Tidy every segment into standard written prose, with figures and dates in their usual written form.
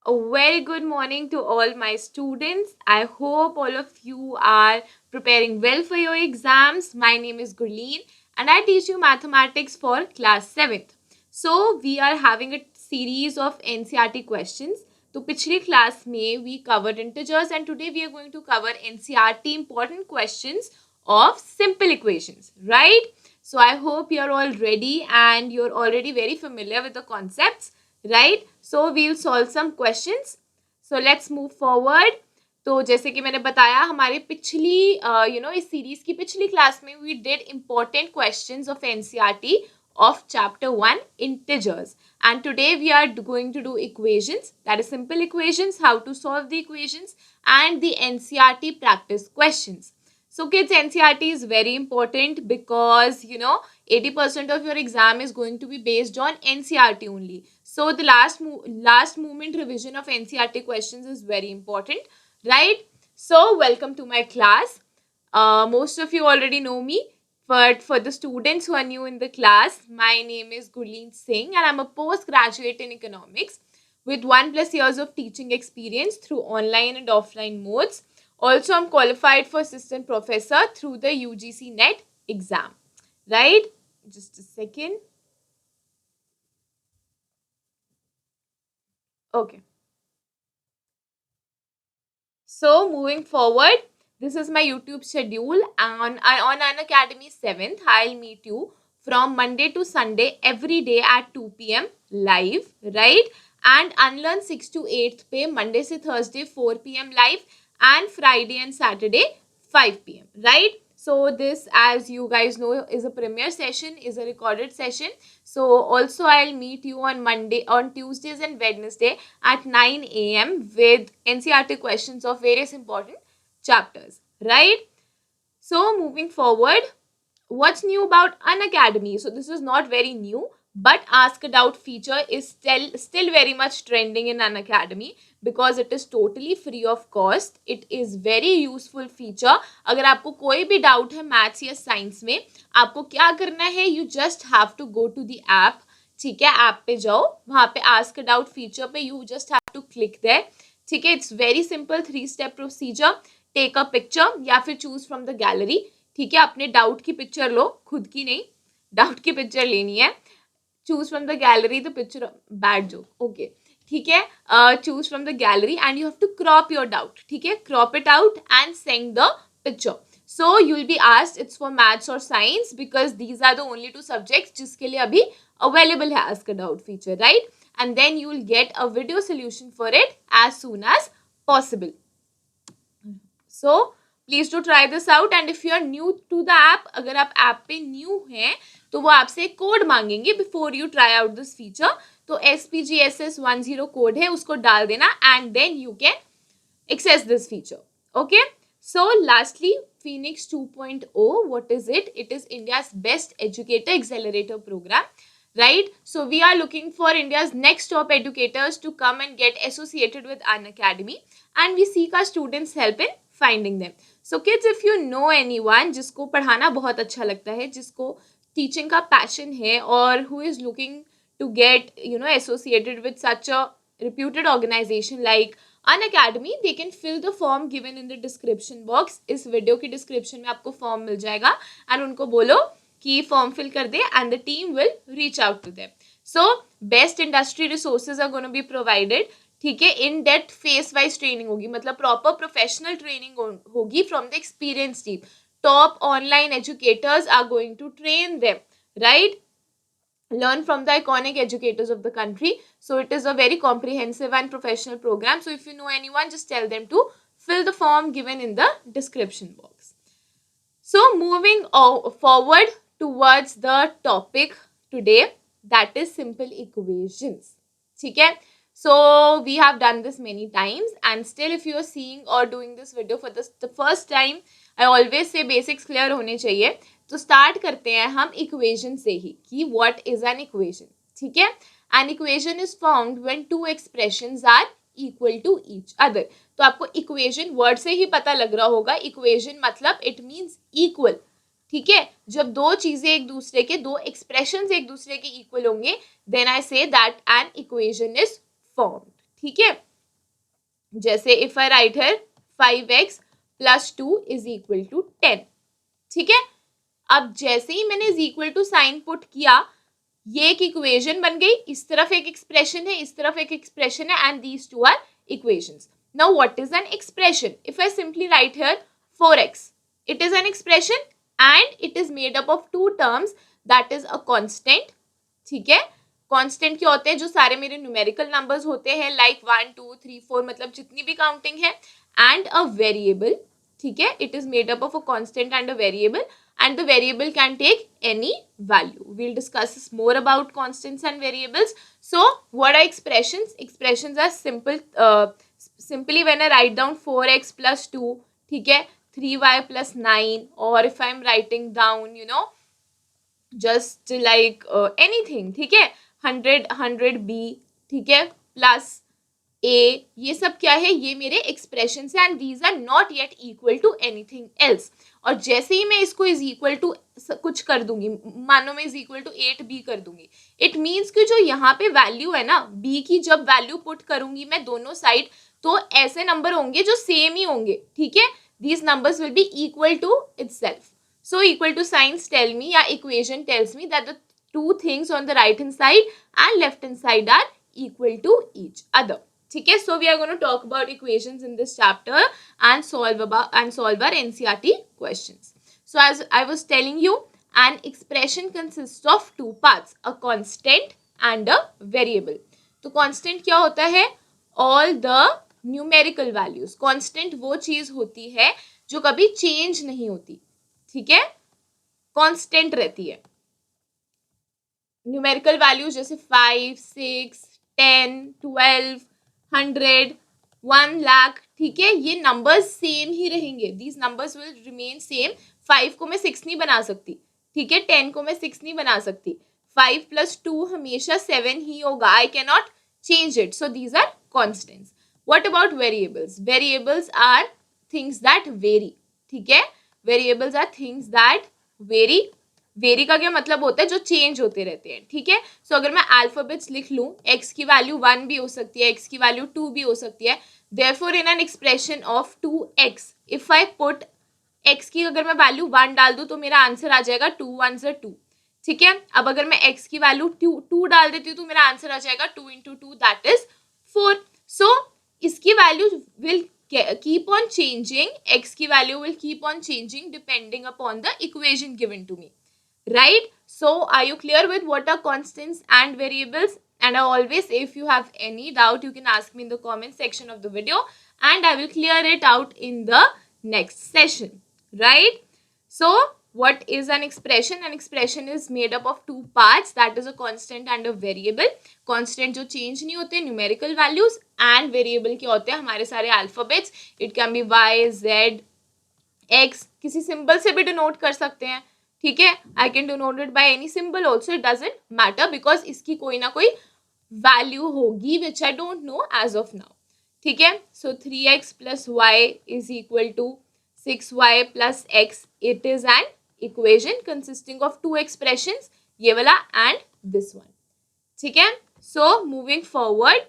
A very good morning to all my students. I hope all of you are preparing well for your exams. My name is Gurleen and I teach you mathematics for class 7th. So we are having a series of NCERT questions. तो पिछली class में we covered integers and today we are going to cover NCERT important questions of simple equations, right? So I hope you're all ready and you're already very familiar with the concepts, right? So we'll solve some questions. So let's move forward. तो जैसे कि मैंने बताया हमारी पिछली इस series की पिछली क्लास में we did important questions of NCERT of chapter 1 integers, and today we are going to do equations, that is simple equations, how to solve the equations, and the NCERT practice questions. So kids, NCERT is very important because 80% of your exam is going to be based on NCERT only. So the last moment revision of NCERT questions is very important, right? So welcome to my class. Most of you already know me, but for the students who are new in the class, my name is Gurleen Singh and I'm a postgraduate in economics with 1+ years of teaching experience through online and offline modes. Also, I'm qualified for assistant professor through the UGC NET exam, right? Just a second. Okay. So moving forward, this is my YouTube schedule on Unacademy 7th. I'll meet you from Monday to Sunday every day at 2 p.m. live, right? And Unlearn 6 to 8th पे Monday से Thursday 4 p.m. live and Friday and Saturday 5 p.m. right? So this, as you guys know, is a premiere session, is a recorded session. So also I'll meet you on Tuesdays and Wednesday at 9 a.m. with NCERT questions of various important chapters, right? So moving forward, what's new about Unacademy? So this is not very new, but Ask a Doubt feature is still very much trending in Unacademy because it is totally free of cost. It is very useful feature. अगर आपको कोई भी doubt है maths या science में, आपको क्या करना है, you just have to go to the app. ठीक है, ऐप पे जाओ, वहाँ पे आस्क डाउट फीचर पे you just have to click there. ठीक है, it's very simple 3-step procedure. Take a picture या फिर चूज फ्रॉम द गैलरी. ठीक है, अपने डाउट की पिक्चर लो, खुद की नहीं, डाउट की पिक्चर लेनी है. Choose from the gallery the picture, बैड जो, ओके, ठीक है. Choose from the gallery and you have to crop your doubt. ठीक है, crop it out and send the picture. So you'll be asked it's for maths or science because these are the only 2 subjects जिसके लिए अभी available है ask a doubt feature, right? And then you will get a video solution for it as soon as possible. So please do try this out, and if you are new to the app, अगर आप app पे new हैं तो वो आपसे code मांगेंगे before you try out this feature. तो SPGSS10 code है, उसको डाल देना and then you can access this feature. Okay. So lastly, Phoenix 2.0, what is it? It is India's best educator accelerator program, right? So we are looking for India's next top educators to come and get associated with Unacademy, and we seek our students' help in finding them. So kids, if you know anyone जिसको पढ़ाना बहुत अच्छा लगता है, जिसको teaching का passion है, और who is looking to get associated with such a reputed organization like Unacademy, they can fill the form given in the description box. इस वीडियो की डिस्क्रिप्शन में आपको फॉर्म मिल जाएगा एंड उनको बोलो कि फॉर्म फिल कर दे and the team will reach out to them. So best industry resources are gonna be provided. ठीक है, in depth phase wise training होगी, मतलब प्रॉपर प्रोफेशनल ट्रेनिंग होगी from the experience team. Top online educators are going to train them, right? Learn from the iconic educators of the country. So it is a very comprehensive and professional program. So if you know anyone, just tell them to fill the form given in the description box. So moving forward towards the topic today, that is simple equations. Okay, so we have done this many times, and still if you are seeing or doing this video for the first time, I always say basics clear होने चाहिए. तो start करते हैं हम equation से ही कि what is an equation. ठीक है, an equation is found when 2 expressions are equal to each other. तो आपको इक्वेशन वर्ड से ही पता लग रहा होगा, इक्वेशन मतलब इट मींस इक्वल. ठीक है, जब 2 चीजें एक दूसरे के, 2 एक्सप्रेशंस एक दूसरे के इक्वल होंगे, then I say that an equation is formed. ठीक है, जैसे if I write here 5x + 2 is equal to 10, ठीक है। अब जैसे ही मैंने is equal to sign put किया, ये एक इक्वेशन बन गई, इस तरफ एक एक्सप्रेशन है, इस तरफ एक एक्सप्रेशन है, and these two are equations. Now what is an expression? If I simply write here 4x, it is an expression and it is made up of two terms, that is a constant, ठीक है। Constant क्या होते हैं? जो सारे मेरे numerical numbers होते हैं, लाइक 1 2 3 4, मतलब जितनी भी काउंटिंग है, एंड अ वेरिएबल, ठीक है। It is made up of a constant and a variable, and the variable can take any value. We'll discuss more about constants and variables. So what are expressions? Expressions are simple, simply when I write down 4x plus 2, ठीक है, 3y plus 9, or if I'm writing down, you know, just like anything, ठीक है, 100b, ठीक है, plus ए, ये सब क्या है? ये मेरे एक्सप्रेशन है, and these are not yet equal to anything else. और जैसे ही मैं इसको इज इक्वल टू कुछ कर दूंगी, मानो मैं इज इक्वल टू 8b कर दूंगी, इट मीन्स कि जो यहाँ पे वैल्यू है ना b की, जब वैल्यू पुट करूंगी मैं दोनों साइड, तो ऐसे नंबर होंगे जो सेम ही होंगे, ठीक है. These numbers will be equal to itself. So equal to science tell me, या equation tells me that the two things on the right hand side and left hand side are equal to each other, ठीक है. So we are going to talk about equations in this chapter and solve our NCERT questions. So as I was telling you, an expression consists of two parts, a constant and a variable. तो constant क्या होता है? All the numerical values. constant वो चीज होती है जो कभी change नहीं होती, ठीक है, constant रहती है. न्यूमेरिकल वैल्यूज जैसे 5 6 10 12 100 1 लाख, ठीक है, ये नंबर्स सेम ही रहेंगे. These numbers will remain same. 5 को मैं 6 नहीं बना सकती, ठीक है, 10 को मैं 6 नहीं बना सकती. 5 + 2 हमेशा 7 ही होगा. I can not change it. So these are constants. What about variables? Variables are things that vary, ठीक है. Variables are things that vary. Vary का क्या मतलब होता है? जो चेंज होते रहते हैं, ठीक है. सो अगर मैं अल्फाबेट्स लिख लूं, x की वैल्यू 1 भी हो सकती है, x की वैल्यू 2 भी हो सकती है. Therefore in an expression of 2x, if I put x की अगर मैं वैल्यू 1 डाल दूं तो मेरा आंसर आ जाएगा 2 1 = 2, ठीक है. अब अगर मैं x की वैल्यू 2 डाल देती हूँ तो मेरा आंसर आ जाएगा 2 × 2, दैट इज 4. सो इसकी value will keep on changing. X की value will keep on changing depending upon the equation given to me, right? So are you clear with what are constants and variables? And I always say, if you have any doubt, you can ask me in the comment section of the video and I will clear it out in the next session, right? So what is an expression? An expression is made up of two parts, that is a constant and a variable. Constant जो change नहीं होते, numerical values, and variable क्या होते हैं? हमारे सारे alphabets. It can be y, z, x. किसी symbol से भी denote कर सकते हैं, ठीक है. I can denote it by any symbol also, it doesn't matter, because इसकी कोई ना कोई वैल्यू होगी which I don't know as of now, ठीक है. So 3x + y is equal to 6y + x. It is an equation consisting of two expressions, ये वाला and this one, ठीक है. So moving forward,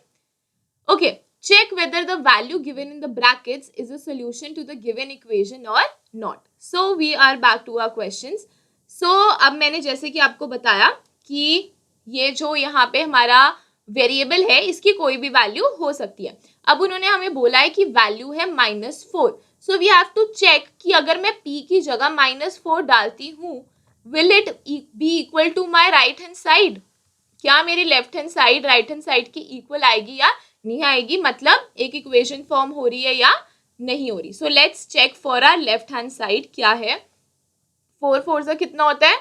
okay, check whether the value given in the brackets is a solution to the given equation or not. So we are back to our questions. So अब मैंने जैसे कि आपको बताया कि ये जो यहाँ पे हमारा वेरिएबल है, इसकी कोई भी वैल्यू हो सकती है. अब उन्होंने हमें बोला है कि वैल्यू है -4. So we have to check कि अगर मैं p की जगह -4 डालती हूँ, will it be equal to my right hand side? क्या मेरी left hand side right hand side की इक्वल आएगी या नहीं आएगी? मतलब एक इक्वेशन फॉर्म हो रही है या नहीं हो रही. So let's check for our left hand side. क्या है? 4 4 से कितना होता है?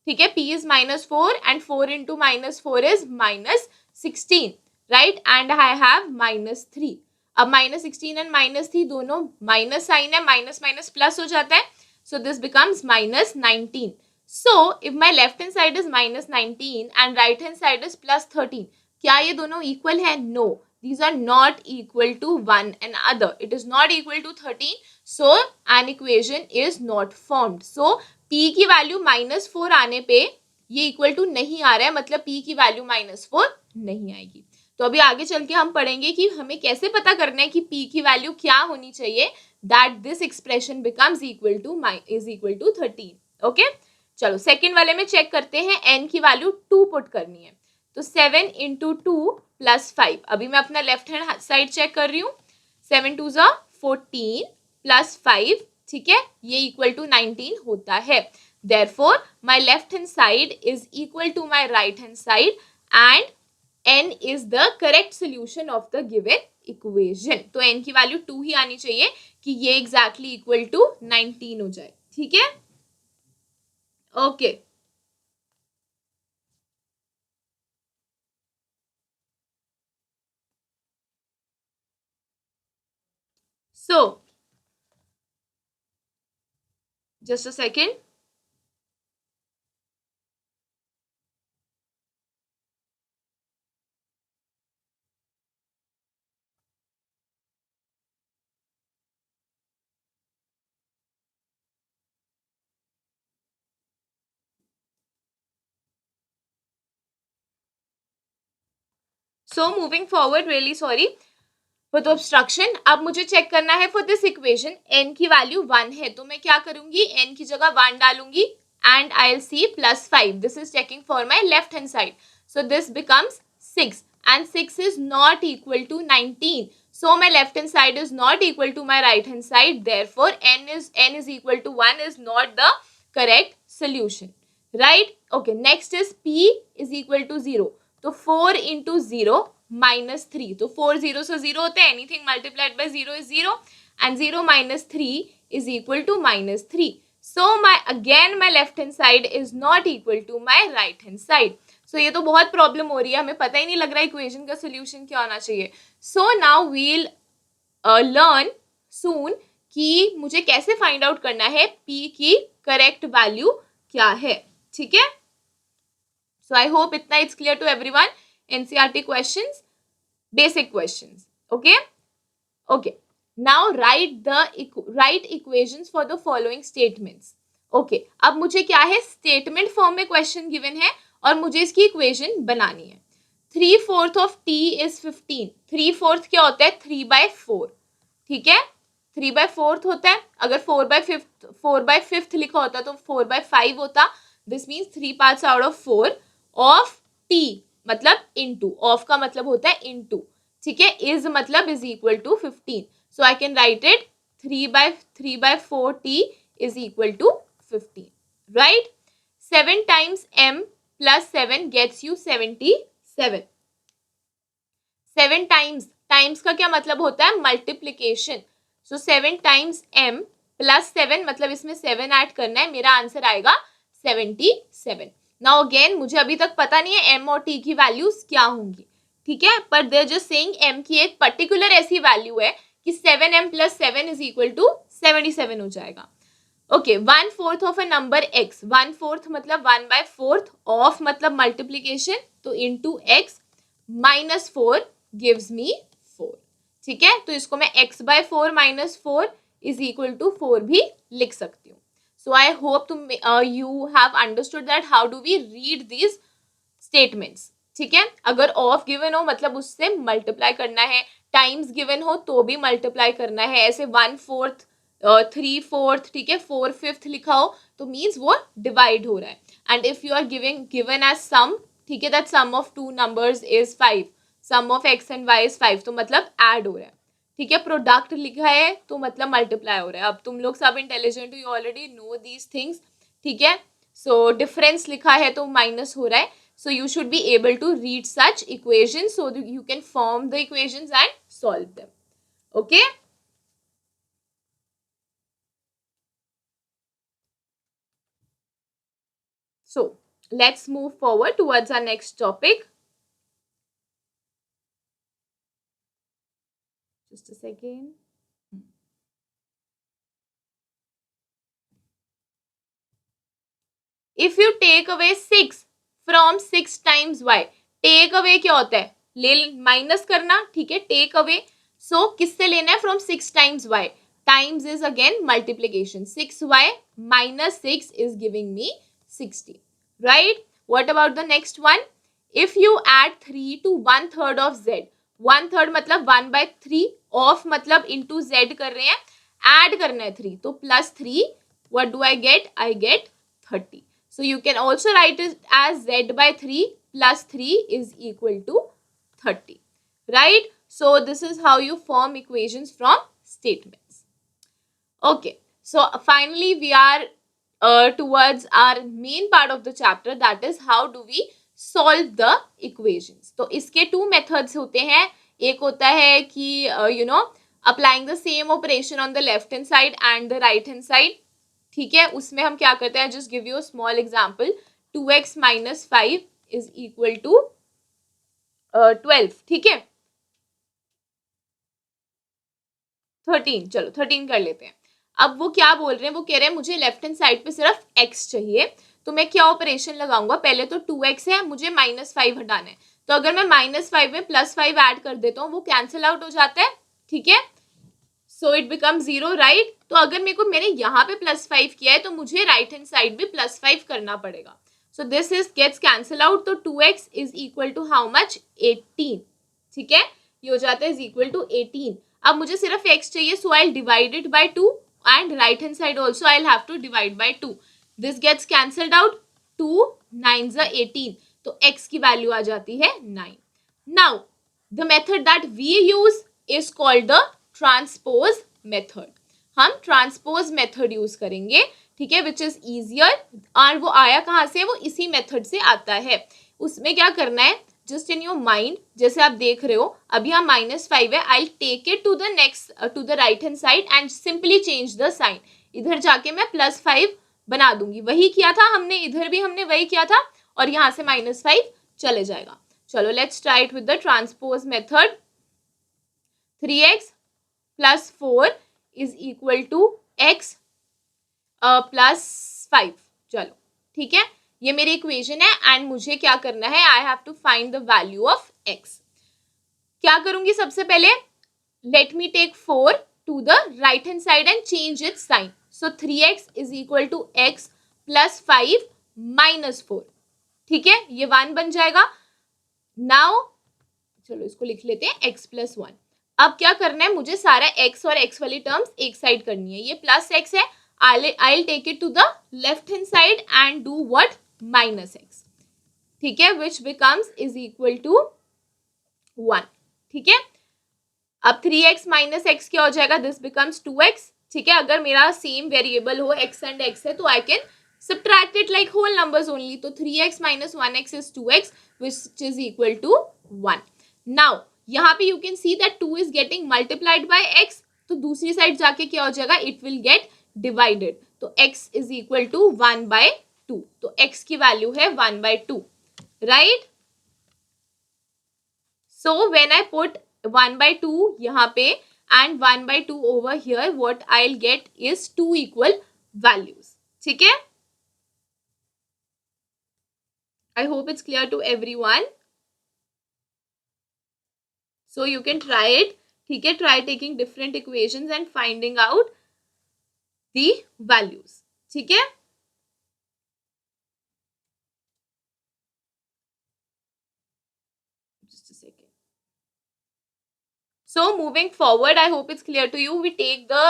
ठीक है, p is -4 and 4 × -4 is -16, right. And I have -3. अब -16 एंड -3 दोनों माइनस साइन है, माइनस माइनस प्लस हो जाता है. सो this becomes -19. So if my left hand side is -19 and right hand side is +13, क्या ये दोनों इक्वल है? No, these are not equal to one another. It is not equal to 13. So an equation is not formed. So p की value -4 आने पे ये equal to नहीं आ रहा है, मतलब p की वैल्यू -4 नहीं आएगी. तो अभी आगे चल के हम पढ़ेंगे कि हमें कैसे पता करना है कि p की वैल्यू क्या होनी चाहिए that this expression becomes equal to 13. Okay, चलो सेकेंड वाले में चेक करते हैं. n की वैल्यू 2 पुट करनी है, तो 7 इंटू 2 प्लस 5. अभी मैं अपना लेफ्ट हैंड साइड चेक कर रही हूँ. 7 2 ज़ा 14 प्लस 5, ठीक है, ये इक्वल टू 19 होता है. Therefore, my left hand side is equal to my right hand side and n is the correct solution of the given equation. तो n की वैल्यू 2 ही आनी चाहिए कि ये exactly equal to 19 हो जाए. ठीक है, okay. So, just a second. So, moving forward, really sorry for the obstruction. अब मुझे चेक करना है फॉर दिस इक्वेशन n की वैल्यू 1 है, तो मैं क्या करूंगी, n की जगह 1 डालूंगी and I'll see plus 5. This is checking for my left hand side. So this becomes 6 and 6 is not equal to 19. So my left hand side is not equal to my right hand side. Therefore n is equal to 1 is not the correct solution. Right? Okay. Next is p is equal to 0. तो 4 into 0 minus 3. तो 4 0 से 0 होते हैं. Anything multiplied by 0 is 0 and 0 minus 3 is equal to minus 3. So my left hand side is not equal to my right hand side. So ये तो बहुत problem हो रही है, हमें पता ही नहीं लग रहा है इक्वेशन का सोल्यूशन क्या होना चाहिए. सो नाउ वील लर्न सून कि मुझे कैसे फाइंड आउट करना है p की करेक्ट वैल्यू क्या है. ठीक है, सो आई होप इतना it's clear to everyone. NCERT questions, basic questions. Okay okay. Now write equations for the following statements. Okay, अब मुझे क्या है, स्टेटमेंट फॉर्म में क्वेश्चन गिवन है और मुझे इसकी इक्वेशन बनानी है. 3/4 ऑफ t इज 15. 3/4 क्या होता है, 3/4. ठीक है, 3/4 होता है. अगर 4/5 लिखा होता तो 4/5 होता. This means 3 parts out of 4 of t मतलब इनटू, ऑफ का मतलब होता है इनटू. ठीक है, इज मतलब is equal to 15. So I can write it 3/4 t is equal to 15. Right? 7 times m plus 7 gets you 77. 7 times का क्या मतलब होता है, multiplication. So 7 times m plus 7 मतलब इसमें 7 ऐड करना है, मेरा आंसर आएगा 77. Now again मुझे अभी तक पता नहीं है m और t की वैल्यूज क्या होंगी. ठीक है, पर they are just saying m की एक पर्टिकुलर ऐसी वैल्यू है कि 7m plus 7 is equal to 77 हो जाएगा. Okay, 1/4 of a number x. 1/4 मतलब 1/4 ऑफ मतलब मल्टीप्लीकेशन, तो into x minus 4 gives me 4. ठीक है, तो इसको मैं x/4 minus 4 is equal to 4 भी लिख सकती हूँ. So I hope you have understood that how do we read these statements. ठीक है, अगर ऑफ गिवन हो मतलब उससे मल्टीप्लाई करना है, टाइम्स गिवन हो तो भी मल्टीप्लाई करना है. ऐसे 1/4 3/4, ठीक है, 4/5 लिखा हो तो मीन्स वो डिवाइड हो रहा है. And if you are given as sum, ठीक है, that sum of 2 numbers is 5, sum of x and y is 5, तो मतलब ऐड हो रहा है. ठीक है, प्रोडक्ट लिखा है तो मतलब मल्टीप्लाई हो रहा है. अब तुम लोग सब इंटेलिजेंट हो, you already know these things. ठीक है, सो डिफरेंस लिखा है तो माइनस हो रहा है. So you should be able to read such equations so that you can form the equations and solve them. Okay? So let's move forward towards our next topic. Just a second. If you take away 6 from 6 times y, take away क्या होता है, ले minus करना. ठीक है, take away. सो किससे लेना है, from 6 times y. Times is again multiplication. 6y minus 6 is giving me 60. Right? What about the next one? If you add 3 to 1/3 of z, 1/3 मतलब 1/3 ऑफ मतलब इंटू z कर रहे हैं, ऐड करना है 3, तो +3, what do I get? I get 30. So you can also write it as z/3 plus 3 is equal to 30, right? So this is how you form equations from statements. Okay, so finally we are towards our main part of the chapter, that is how do we solve the equations. तो इसके two methods होते हैं. एक होता है कि applying the same operation on the left hand side and the right hand side. ठीक है, उसमें हम क्या करते हैं, just give you a small example. 2x minus 5 is equal to 12. ठीक है, 13, चलो 13 कर लेते हैं. अब वो क्या बोल रहे हैं, वो कह रहे हैं मुझे लेफ्ट हैंड साइड पे सिर्फ x चाहिए, तो मैं क्या ऑपरेशन लगाऊंगा, पहले तो 2x है, मुझे -5 हटाना है, तो अगर मैं -5 में +5 ऐड कर देता हूँ वो कैंसिल आउट हो जाता है. ठीक है, सो इट बिकम 0, राइट. तो अगर मैंने यहाँ पे +5 किया है तो मुझे राइट हैंड साइड भी +5 करना पड़ेगा. So this is gets cancel out, तो 2x is equal to how much, 18. ठीक है, ये हो जाता है इज इक्वल टू 18. अब मुझे सिर्फ x चाहिए, so I divide it by 2 and right hand side also I'll have to divide by 2. This gets cancelled out. 2 9s are 18. तो x की वैल्यू आ जाती है 9. Now the method that we use is called the transpose method. हम transpose method use करेंगे, ठीक है, which is easier. और वो आया कहाँ से, वो इसी मेथड से आता है. उसमें क्या करना है, जस्ट इन योर माइंड, जैसे आप देख रहे हो अभी हम -5 है, I take it to the next to the right hand side and simply change the sign. इधर जाके मैं +5 बना दूंगी, वही किया था हमने, इधर भी हमने वही किया था, और यहाँ से -5 चले जाएगा. चलो let's try it with the transpose method. 3x + 4 is equal to x +5. चलो ठीक है, ये मेरी इक्वेशन है एंड मुझे क्या करना है, I have to find the value of x. क्या करूंगी, सबसे पहले let me take 4 to the right hand side and change its sign. So 3x is equal to x + 5 - 4. ठीक है, ये 1 बन जाएगा. नाउ चलो इसको लिख लेते हैं x + 1. अब क्या करना है, मुझे सारा x और x वाली टर्म्स एक साइड करनी है. ये +x है, I'll take it to the left hand side and do what, -x. ठीक है, which becomes is equal to 1. ठीक है, अब 3x - x क्या हो जाएगा, this becomes 2x. ठीक है, अगर मेरा सेम वेरिएबल हो x and x है तो I can subtract it like whole numbers only. तो 3x - 1x is 2x which is equal to 1. Now यहाँ पे you can see that 2 is getting multiplied by x, तो दूसरी side जाके क्या हो जाएगा, it will get divided. तो x is equal to 1/2. तो x की वैल्यू है 1/2, right? So when I put 1/2 यहाँ पे and 1/2 over here, what I'll get is 2 equal values. ठीक है, I hope it's clear to everyone. So you can try it. ठीक है, try taking different equations and finding out the values. ठीक है, just a second. So moving forward, I hope it's clear to you. We take the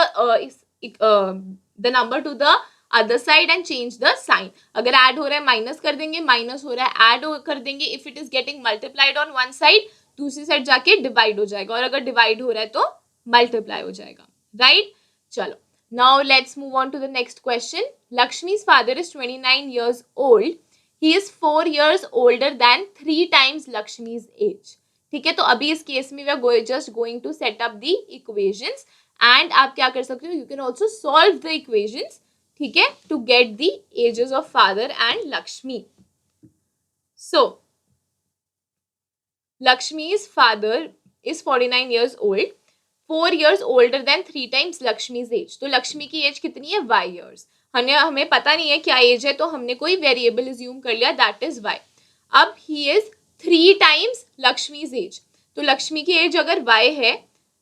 number to the other side and change the sign. अगर add हो रहा है minus कर देंगे, minus हो रहा है ऐड कर देंगे. If it is getting multiplied on one side, दूसरी साइड जाके डिवाइड हो जाएगा, और अगर डिवाइड हो रहा है तो मल्टीप्लाई हो जाएगा, राइट? चलो, now let's move on to the next question. Lakshmi's father is 29 years old. He is 4 years older than 3 times Lakshmi's age. ठीक है, तो अभी इस केस में we are just going to set up the equations, and आप क्या कर सकते हो, you can also solve the equations, ठीक है, to get the ages of father and Lakshmi. So Lakshmi's father is 49 years old, 4 years older than 3 times Lakshmi's age. तो लक्ष्मी की as कितनी है, y years. हमें पता नहीं है क्या एज है, तो हमने कोई वेरिएबल एज्यूम कर लिया, दैट इज y. अब he is 3 times Lakshmi's age, तो लक्ष्मी की एज अगर y है,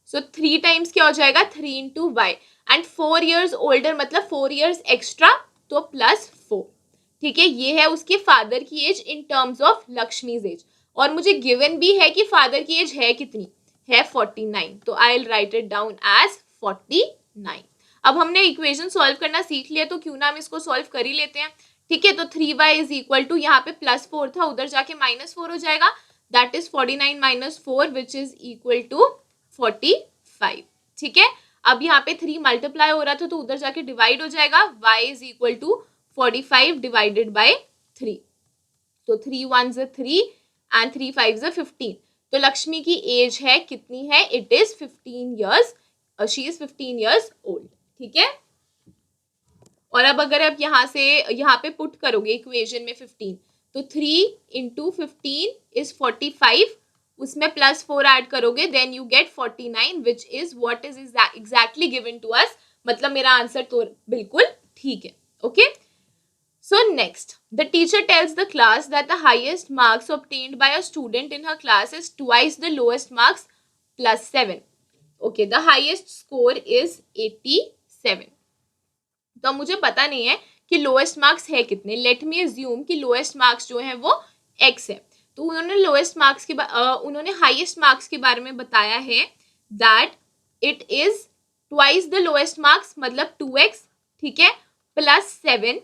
सो 3 टाइम्स क्या हो जाएगा, 3 into y. And 4 years older मतलब 4 years एक्स्ट्रा, तो +4. ठीक है, ये है उसके फादर की age in terms of Lakshmi's age, और मुझे गिवन भी है कि फादर की एज है कितनी, है 49, तो I will write it down as 49। अब हमने इक्वेशन सॉल्व करना सीख लिया, तो क्यों ना हम इसको सॉल्व कर ही लेते हैं। ठीक है, तो 3y इज इक्वल टू, यहाँ पे +4 था, उधर जाके -4 हो जाएगा, that is 49 - 4 which is equal to 45। ठीक है, अब यहाँ पे 3 मल्टीप्लाई हो रहा था, तो उधर जाके डिवाइड हो जाएगा, y is equal to 45 divided by 3, तो 3 1s 3 एंड 3 5s 15। तो लक्ष्मी की एज है कितनी है, it is 15 years, she is 15 years old. ठीक है, और अब अगर आप यहाँ पे पुट करोगे इक्वेशन में 15, तो 3 × 15 इज 45, उसमें +4 ऐड करोगे, then you get 49 which is what is exactly given to us, मतलब मेरा आंसर तो बिल्कुल ठीक है। Okay, so next the teacher tells the class that the highest marks obtained by a student in her class is twice the lowest marks plus 7. Okay, the highest score is 87. तो मुझे पता नहीं है कि लोएस्ट मार्क्स है कितने, late me assume कि lowest marks जो है वो x है, तो उन्होंने लोएस्ट मार्क्स के उन्होंने हाईएस्ट मार्क्स के बारे में बताया है that it is twice the lowest marks, मतलब 2x। ठीक है, +7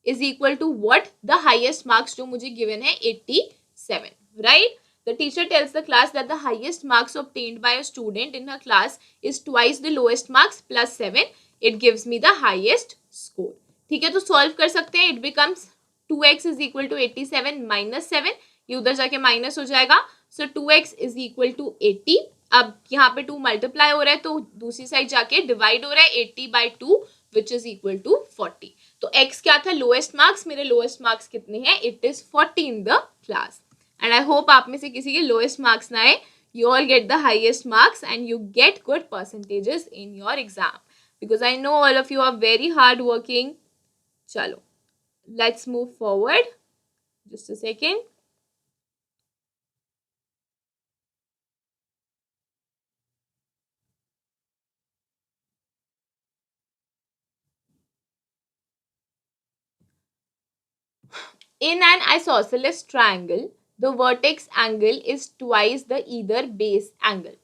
is equal to what, the highest marks जो मुझे गिवन है 87, right. The teacher tells the class that the highest marks obtained by a student in her class is twice the lowest marks plus 7. It gives me the highest score. ठीक है, तो solve कर सकते हैं। It becomes 2x is equal to 87 minus 7. ये उधर जाके minus हो जाएगा, so 2x is equal to 80. अब यहाँ पे 2 मल्टीप्लाई हो रहा है, तो दूसरी साइड जाके डिवाइड हो रहा है, 80/2 which is equal to 40. तो x क्या था, लोएस्ट मार्क्स, मेरे लोएस्ट मार्क्स कितने हैं, it is 40 in the class. And I hope आप में से किसी के लोएस्ट मार्क्स ना आए, you all get the highest marks and you get good percentages in your exam, because I know all of you are very hard working. Chalo, let's move forward. Just a second. In an isosceles triangle, the vertex angle is twice the either base angle.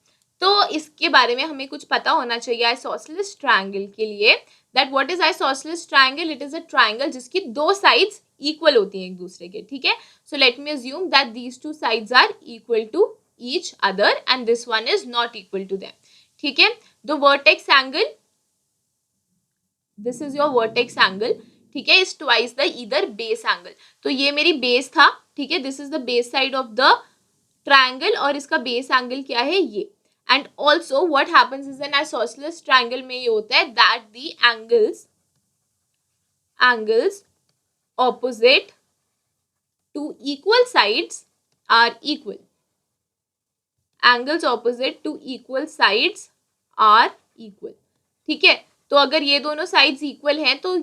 तो इसके बारे में हमें कुछ पता होना चाहिए isosceles triangle के लिए, that what is isosceles triangle, it is a triangle जिसकी दो साइड्स इक्वल होती हैं एक दूसरे के। ठीक है, so let me assume that these two sides are equal to each other and this one is not equal to them. ठीक है, the vertex angle, this is your vertex angle, ठीक है, is twice the either base angle. तो ये मेरी base था, ठीक है, this is the base side of the triangle, और इसका बेस एंगल क्या है, ये। And also what happens is an isosceles triangle में ये होता है that the angles opposite to equal sides are equal, angles opposite to equal sides are equal. ठीक है, तो अगर ये दोनों साइड्स इक्वल हैं, तो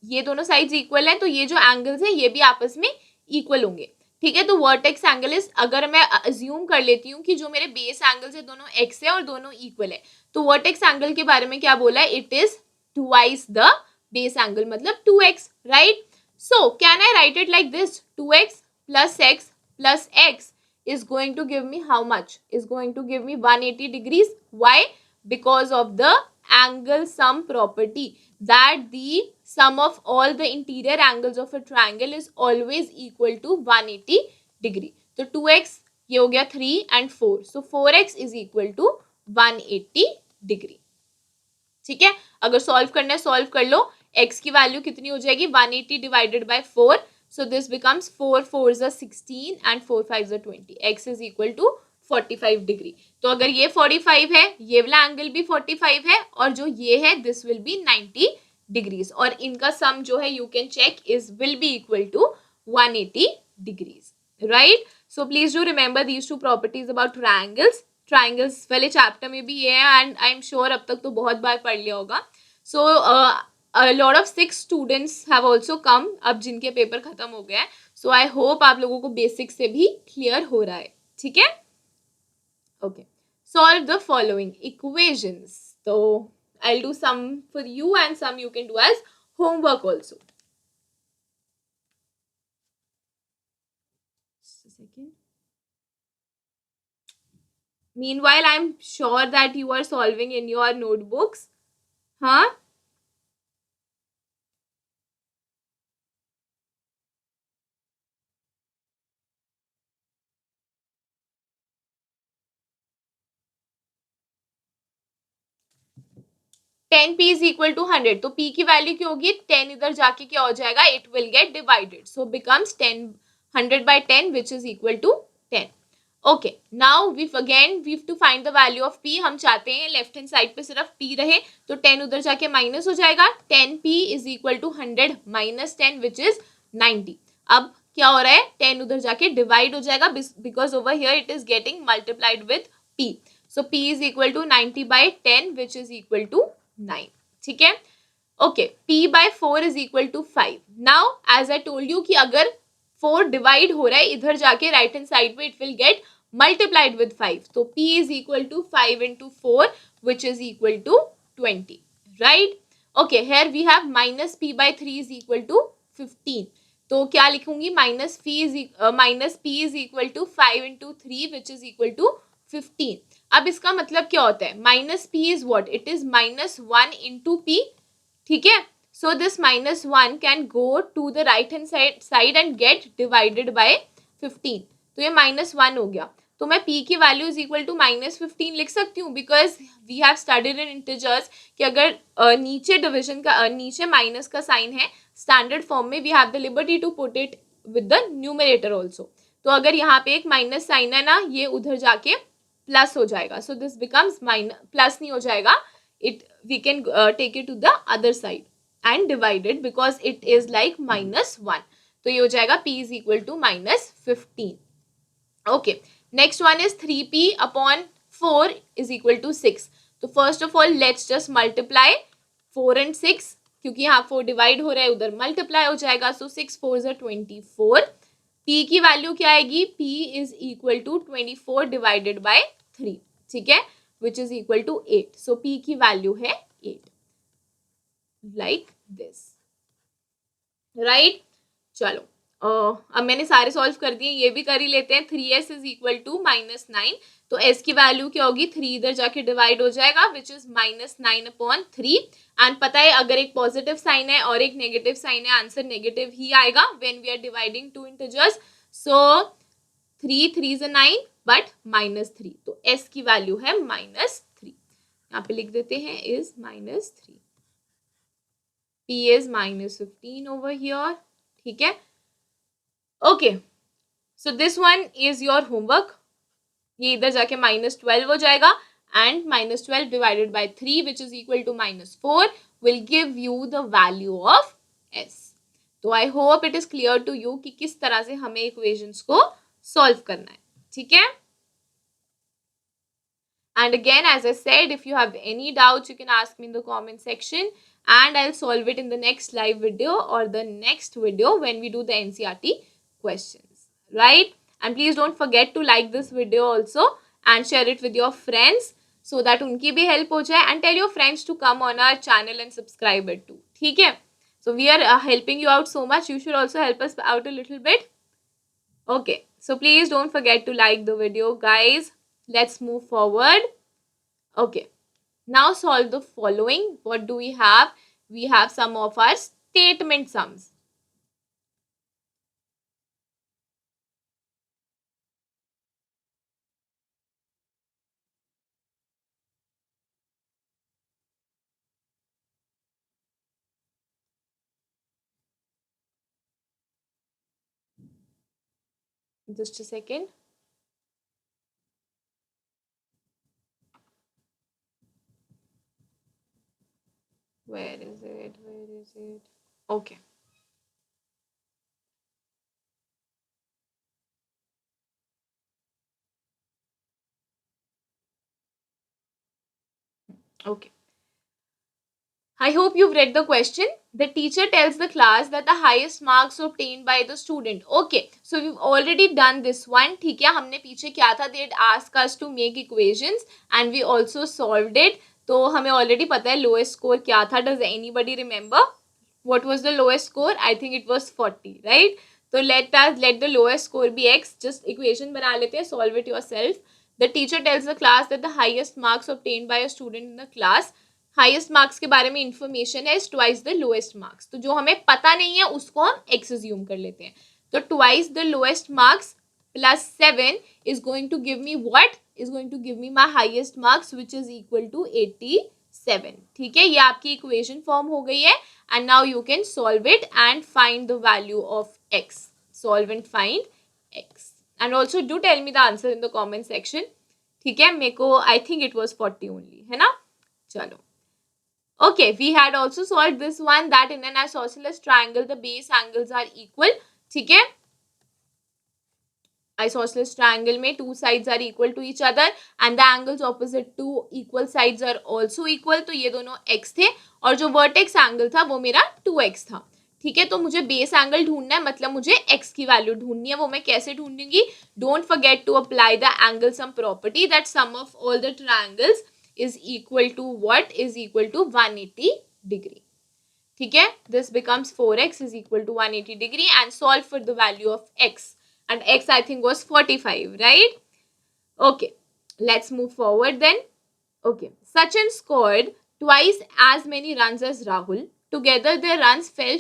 ये दोनों साइड्स इक्वल हैं, तो ये जो एंगल्स हैं ये भी आपस में इक्वल होंगे। ठीक है, तो वर्टेक्स एंगल इज, अगर मैं अज्यूम कर लेती हूँ कि जो मेरे बेस एंगल्स है दोनों x है और दोनों इक्वल है, तो वर्टेक्स एंगल के बारे में क्या बोला है, it is twice the base angle, मतलब 2x, right. So can I right it like this, 2x plus x plus x is going to give me how much, is going to give me 180 degrees. Why? Because of the angle sum property, that the sum of all the interior angles of a triangle is always equal to 180 degree. तो 2x ये हो गया 3 and 4, so 4x is equal to 180 degree. ठीक है, अगर solve करना है solve कर लो, x की वैल्यू कितनी हो जाएगी, 180 divided by 4, so this becomes 4 4s are 16 and 4 5s are 20. x is equal to 45 degree. तो अगर ये 45 है, ये वाला एंगल भी 45 है, और जो ये है दिस विल बी 90 डिग्रीज, और इनका सम जो है you can check is will be equal to 180 degrees, right. So please do remember these two properties about triangles. Triangles वाले चैप्टर में भी ये है, एंड आई एम श्योर अब तक तो बहुत बार पढ़ लिया होगा। सो a lot of 6 students have also come, अब जिनके पेपर खत्म हो गया है, सो आई होप आप लोगों को बेसिक से भी क्लियर हो रहा है। ठीक है, okay, solve the following equations. So I'll do some for you and some you can do as homework also. Meanwhile, I'm sure that you are solving in your notebooks. Huh? 10p is equal to 100. तो p की value क्या होगी? 10 इधर जाके क्या हो जाएगा? It will get divided. So becomes 10, 100 by 10 which is equal to 10. Okay, now we have to find the value of p. हम चाहते हैं लेफ्ट हैंड साइड पे सिर्फ p रहे, तो 10 उधर जाके माइनस हो जाएगा. 10p is equal to 100 minus 10 which is 90. अब क्या हो रहा है? 10 उधर जाके डिवाइड हो जाएगा because over here it is getting multiplied with p. So p is equal to 90 by 10 which is equal to 9. ठीक है. Okay, p by 4 is equal to 5. Now as I told you कि अगर 4 divide हो रहा है इधर जाके right hand side पे, it will get multiplied with 5. So p is equal to 5 into 4 which is equal to 20. Right? Okay, here we have minus p by 3 is equal to 15. तो क्या लिखूंगी? Minus p is equal to 5 into 3 which is equal to 15. अब इसका मतलब क्या होता है? Minus p is what? It is minus 1 into p. ठीक है. So this minus 1 can go to the right hand side and get divided by 15. तो ये माइनस 1 हो गया. तो मैं p की value is equal to minus 15 लिख सकती हूँ, because we have studied in integers कि अगर नीचे डिविजन का नीचे माइनस का साइन है स्टैंडर्ड फॉर्म में, we have the liberty to put it with the numerator also. तो अगर यहाँ पे एक माइनस साइन है ना, ये उधर जाके प्लस हो जाएगा. So this becomes minus, plus नहीं हो जाएगा, it we can take it to the other side and divided because it is like minus 1. तो ये हो जाएगा p is equal to minus 15. Okay, next one is 3p upon 4 is equal to 6. तो first of all let's just multiply 4 and 6, क्योंकि यहाँ 4 divide हो रहा है, उधर मल्टीप्लाई हो जाएगा. सो 6 4 are 24. p की वैल्यू क्या आएगी? p is equal to 24 divided by 3. ठीक है, which is equal to 8. So p की वैल्यू है 8, like this. Right? चलो, अब मैंने सारे सॉल्व कर दिए, ये भी कर ही लेते हैं. 3s is equal to minus 9. तो s की वैल्यू क्या होगी? 3 इधर जाके डिवाइड हो जाएगा which is minus 9 upon 3. And पता है अगर एक पॉजिटिव साइन है और एक नेगेटिव साइन है, आंसर नेगेटिव ही आएगा when we are dividing two integers. So 3 3 is 9 but minus 3. तो s की वैल्यू है माइनस 3. यहाँ पे लिख देते हैं is minus 3. p is minus 15 over here. ठीक है. Okay, so this one is your homework. ये इधर जाके माइनस 12 हो जाएगा and minus 12 divided by 3 which is equal to minus 4 will give you the value of s. तो I hope it is clear to you कि किस तरह से हमें इक्वेशंस को सॉल्व करना है. ठीक है. And again, as I said, if you have any doubts, you can ask me in the comment section and I'll solve it in the next live video or the next video when we do the NCERT questions, right? And please don't forget to like this video also and share it with your friends so that उनकी भी help हो जाए, and tell your friends to come on our channel and subscribe it too. ठीक है? So we are helping you out so much. You should also help us out a little bit. Okay, so please don't forget to like the video, guys. Let's move forward. Okay, now solve the following. What do we have? We have some of our statement sums. Just a second. Where is it? Where is it? Okay. Okay. I hope you've read the question. The teacher tells the class that the highest marks obtained by the student. Okay, so we've already done this one. ठीक है, हमने पीछे क्या था? They asked us to make equations and we also solved it. तो हमें already पता है lowest score क्या था. Does anybody remember what was the lowest score? I think it was 40, right? So let the lowest score be x. Just equation बना लेते हैं, solve it yourself. The teacher tells the class that the highest marks obtained by a student in the class. Highest marks के बारे में information है, is twice the lowest marks. तो जो हमें पता नहीं है उसको हम एक्स अज्यूम कर लेते हैं. तो twice the lowest marks plus 7 is going to give me what? Is going to give me my highest marks which is equal to 87. ठीक है, ये आपकी इक्वेशन फॉर्म हो गई है. And now you can solve it and find the value of x. Solve and find x. And also do tell me the answer in the comment section. ठीक है, मेरे को I think it was 40 only, है ना. चलो. Okay, we had also solved this one, that in an isosceles triangle the base angles are equal. ठीक है, isosceles triangle में two sides are equal to each other and the angles opposite two equal sides are also equal. तो ये दोनों x थे और जो vertex angle था वो मेरा 2x था. ठीक है, तो मुझे बेस एंगल ढूंढना है, मतलब मुझे x की वैल्यू ढूंढनी है. वो मैं कैसे ढूंढूंगी? Don't forget to apply the angle sum property that sum of all the triangles is equal to what? Is equal to 180 degree. ठीक है, this becomes 4x is equal to 180 degree and solve for the value of x. And x I think was 45, right? Okay, let's move forward then. Okay, Sachin scored twice as many runs as Rahul. Together their runs fell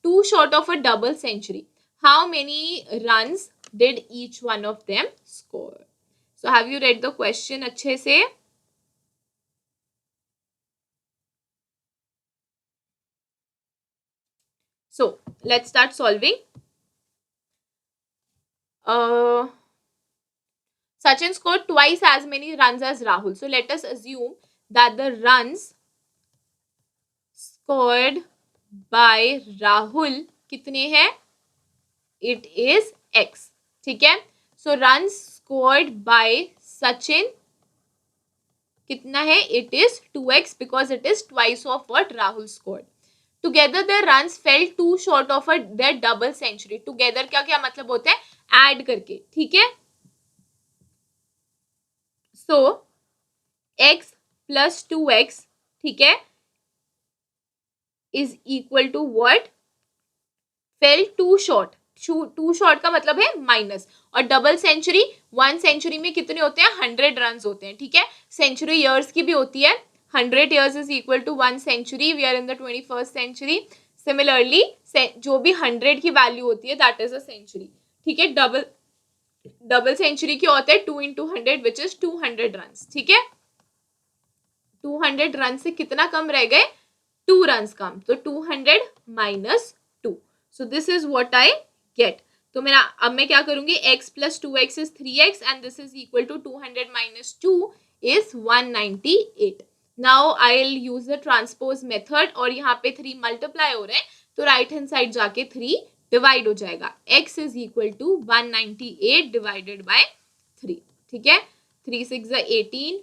too short of a double century. How many runs did each one of them score? So have you read the question अच्छे से? So let's start solving. Sachin scored twice as many runs as Rahul. So let us assume that the runs scored by Rahul कितने हैं? It is x. ठीक है, so runs scored by Sachin कितना है? It is 2x because it is twice of what Rahul scored. Together their runs fell too short of their double century. Together क्या क्या मतलब होता है? ऐड करके. ठीक है, सो x प्लस 2x, ठीक है, is equal to what? Fail too short. Too short का मतलब है माइनस. और डबल सेंचुरी, 1 सेंचुरी में कितने होते हैं? 100 रन होते हैं. ठीक है, सेंचुरी ईयर्स की भी होती है. 100 years is equal to 1 century. We are in the 21st century. Similarly जो भी 100 की वैल्यू होती है दैट इज अ सेंचुरी. ठीक है, डबल सेंचुरी की होता है 2 into 100 विच इज 200 रन. ठीक है, 200 रन से कितना कम रह गए? 2 रन कम. तो 200 minus 2. So this is what I get. तो मेरा अब मैं क्या करूंगी? x plus 2x is 3x and this is equal to 200 minus 2 is 198. Now I will use the transpose method और यहाँ पे 3 मल्टीप्लाई हो रहे हैं तो राइट हैंड साइड जाके 3 डिवाइड हो जाएगा. x is equal to 198 divided by 3. ठीक है, 3 6 18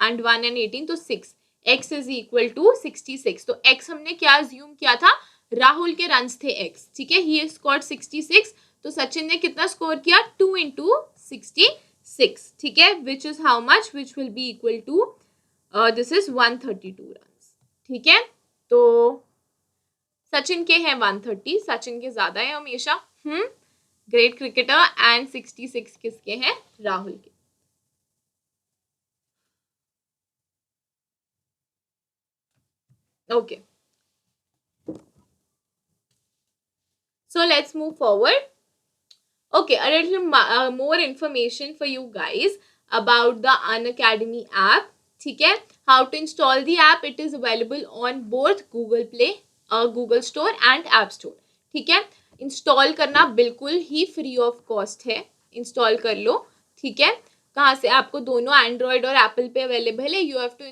एंड 1 and 18 तो 6. x is equal to 66. तो x हमने क्या अज्यूम किया था? राहुल के रन्स थे x. ठीक है, ही स्कोर्ड 66. तो सचिन ने कितना स्कोर किया? 2 into 66. ठीक है, which is how much? Which will be equal to this is 132 run. ठीक है, तो सचिन के हैं 130. सचिन के ज्यादा है हमेशा. Great cricketer. एंड 66 किसके हैं? राहुल के. Okay, so let's move forward. Okay, a little more information for you guys about the Unacademy app. ठीक है, how to install the app? It is available on both Google Play, Google Store and App Store. ठीक है, install करना बिल्कुल ही free of cost है. Install कर लो. ठीक है, कहाँ से? आपको दोनों एंड्रॉयड और एप्पल पे अवेलेबल है. You have to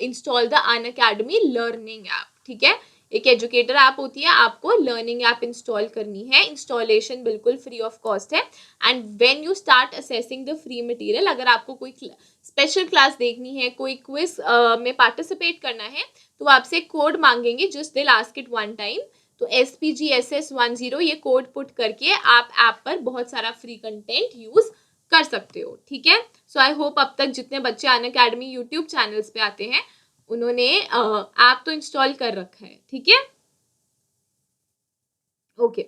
install the Unacademy learning app. ठीक है, एक एजुकेटर ऐप होती है, आपको लर्निंग ऐप इंस्टॉल करनी है. इंस्टॉलेशन बिल्कुल फ्री ऑफ कॉस्ट है. And when you start assessing the free material, अगर आपको कोई स्पेशल क्लास देखनी है, कोई क्विज में पार्टिसिपेट करना है, तो आपसे कोड मांगेंगे. Just they ask it one time. तो SPGSS10 ये कोड पुट करके आप ऐप पर बहुत सारा फ्री कंटेंट यूज कर सकते हो. ठीक है, सो आई होप अब तक जितने बच्चे अनअकैडमी यूट्यूब चैनल्स पे आते हैं उन्होंने ऐप तो इंस्टॉल कर रखा है. ठीक है, okay.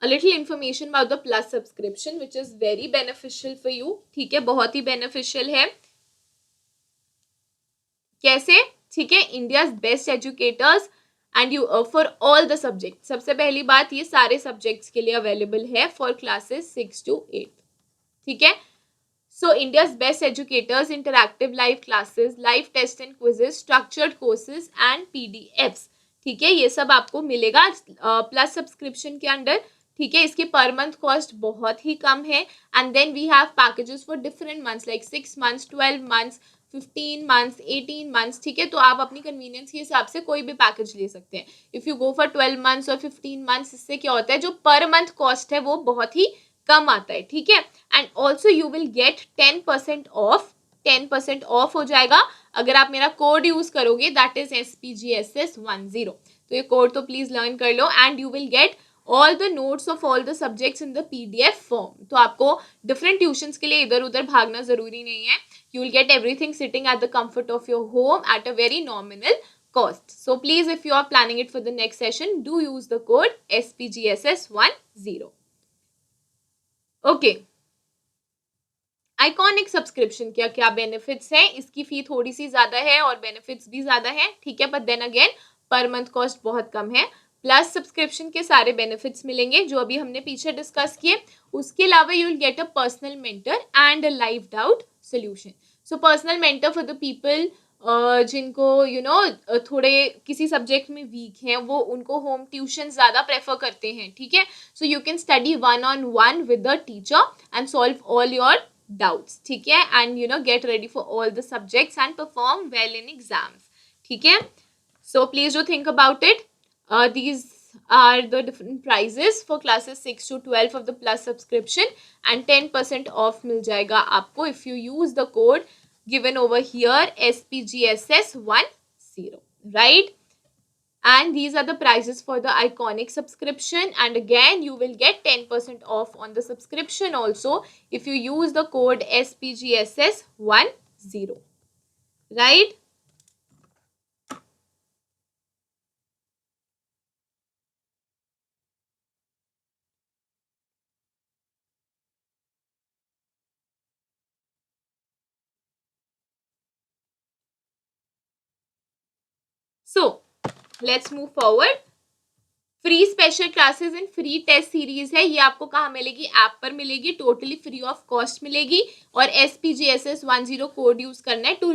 a little information about the plus subscription which is very beneficial for you. ठीक है, बहुत ही beneficial है. कैसे? ठीक है, India's best educators and you for all the subject. सबसे पहली बात, ये सारे सब्जेक्ट्स के लिए अवेलेबल है फॉर क्लासेस 6 to 8. ठीक है, so India's best educators, interactive live classes, live test and quizzes, structured courses and PDFs. ठीक है, ये सब आपको मिलेगा प्लस सब्सक्रिप्शन के अंडर. ठीक है, इसकी पर मंथ कॉस्ट बहुत ही कम है. And then we have packages for different months like 6 months, 12 months, 15 months, 18 months. ठीक है, तो आप अपनी कन्वीनियंस के हिसाब से कोई भी पैकेज ले सकते हैं. If you go for 12 months और 15 months, इससे क्या होता है, जो पर मंथ कॉस्ट है वो बहुत ही कम आता है. ठीक है, and also you will get 10% off. 10% off हो जाएगा अगर आप मेरा कोड यूज करोगे, दैट इज SPGSS10. तो ये कोड तो प्लीज लर्न कर लो. And you will get all the notes of all the subjects in the PDF form. तो आपको डिफरेंट ट्यूशंस के लिए इधर उधर भागना जरूरी नहीं है. You will get everything sitting at the comfort of your home at a very nominal cost. So please, if you are planning it for the next session, do use the code SPGSS10. Okay. Iconic subscription क्या क्या benefits हैं? इसकी फी थोड़ी सी ज्यादा है और benefits भी ज्यादा है. ठीक है, but then again per month cost बहुत कम है. प्लस सब्सक्रिप्शन के सारे बेनिफिट्स मिलेंगे जो अभी हमने पीछे डिस्कस किए. उसके अलावा you will get a personal mentor and a live doubt solution. So personal mentor for the people जिनको थोड़े किसी सब्जेक्ट में वीक हैं, वो उनको होम ट्यूशन ज़्यादा प्रेफर करते हैं. ठीक है, so you can study 1-on-1 with the teacher and solve all your doubts. ठीक है, and get ready for all the subjects and perform well in exams. ठीक है, सो please do think about it. These are the different prices for classes 6 to 12 of the plus subscription, and 10% off मिल जाएगा आपको if you use the code given over here SPGSS10, right? And these are the prices for the iconic subscription, and again you will get 10% off on the subscription also if you use the code SPGSS10, right? So let's move forward. Free special classes in free test series है. ये आपको कहाँ मिलेगी? App पर मिलेगी, totally free of cost मिलेगी. और SPGSS10 code use करना है to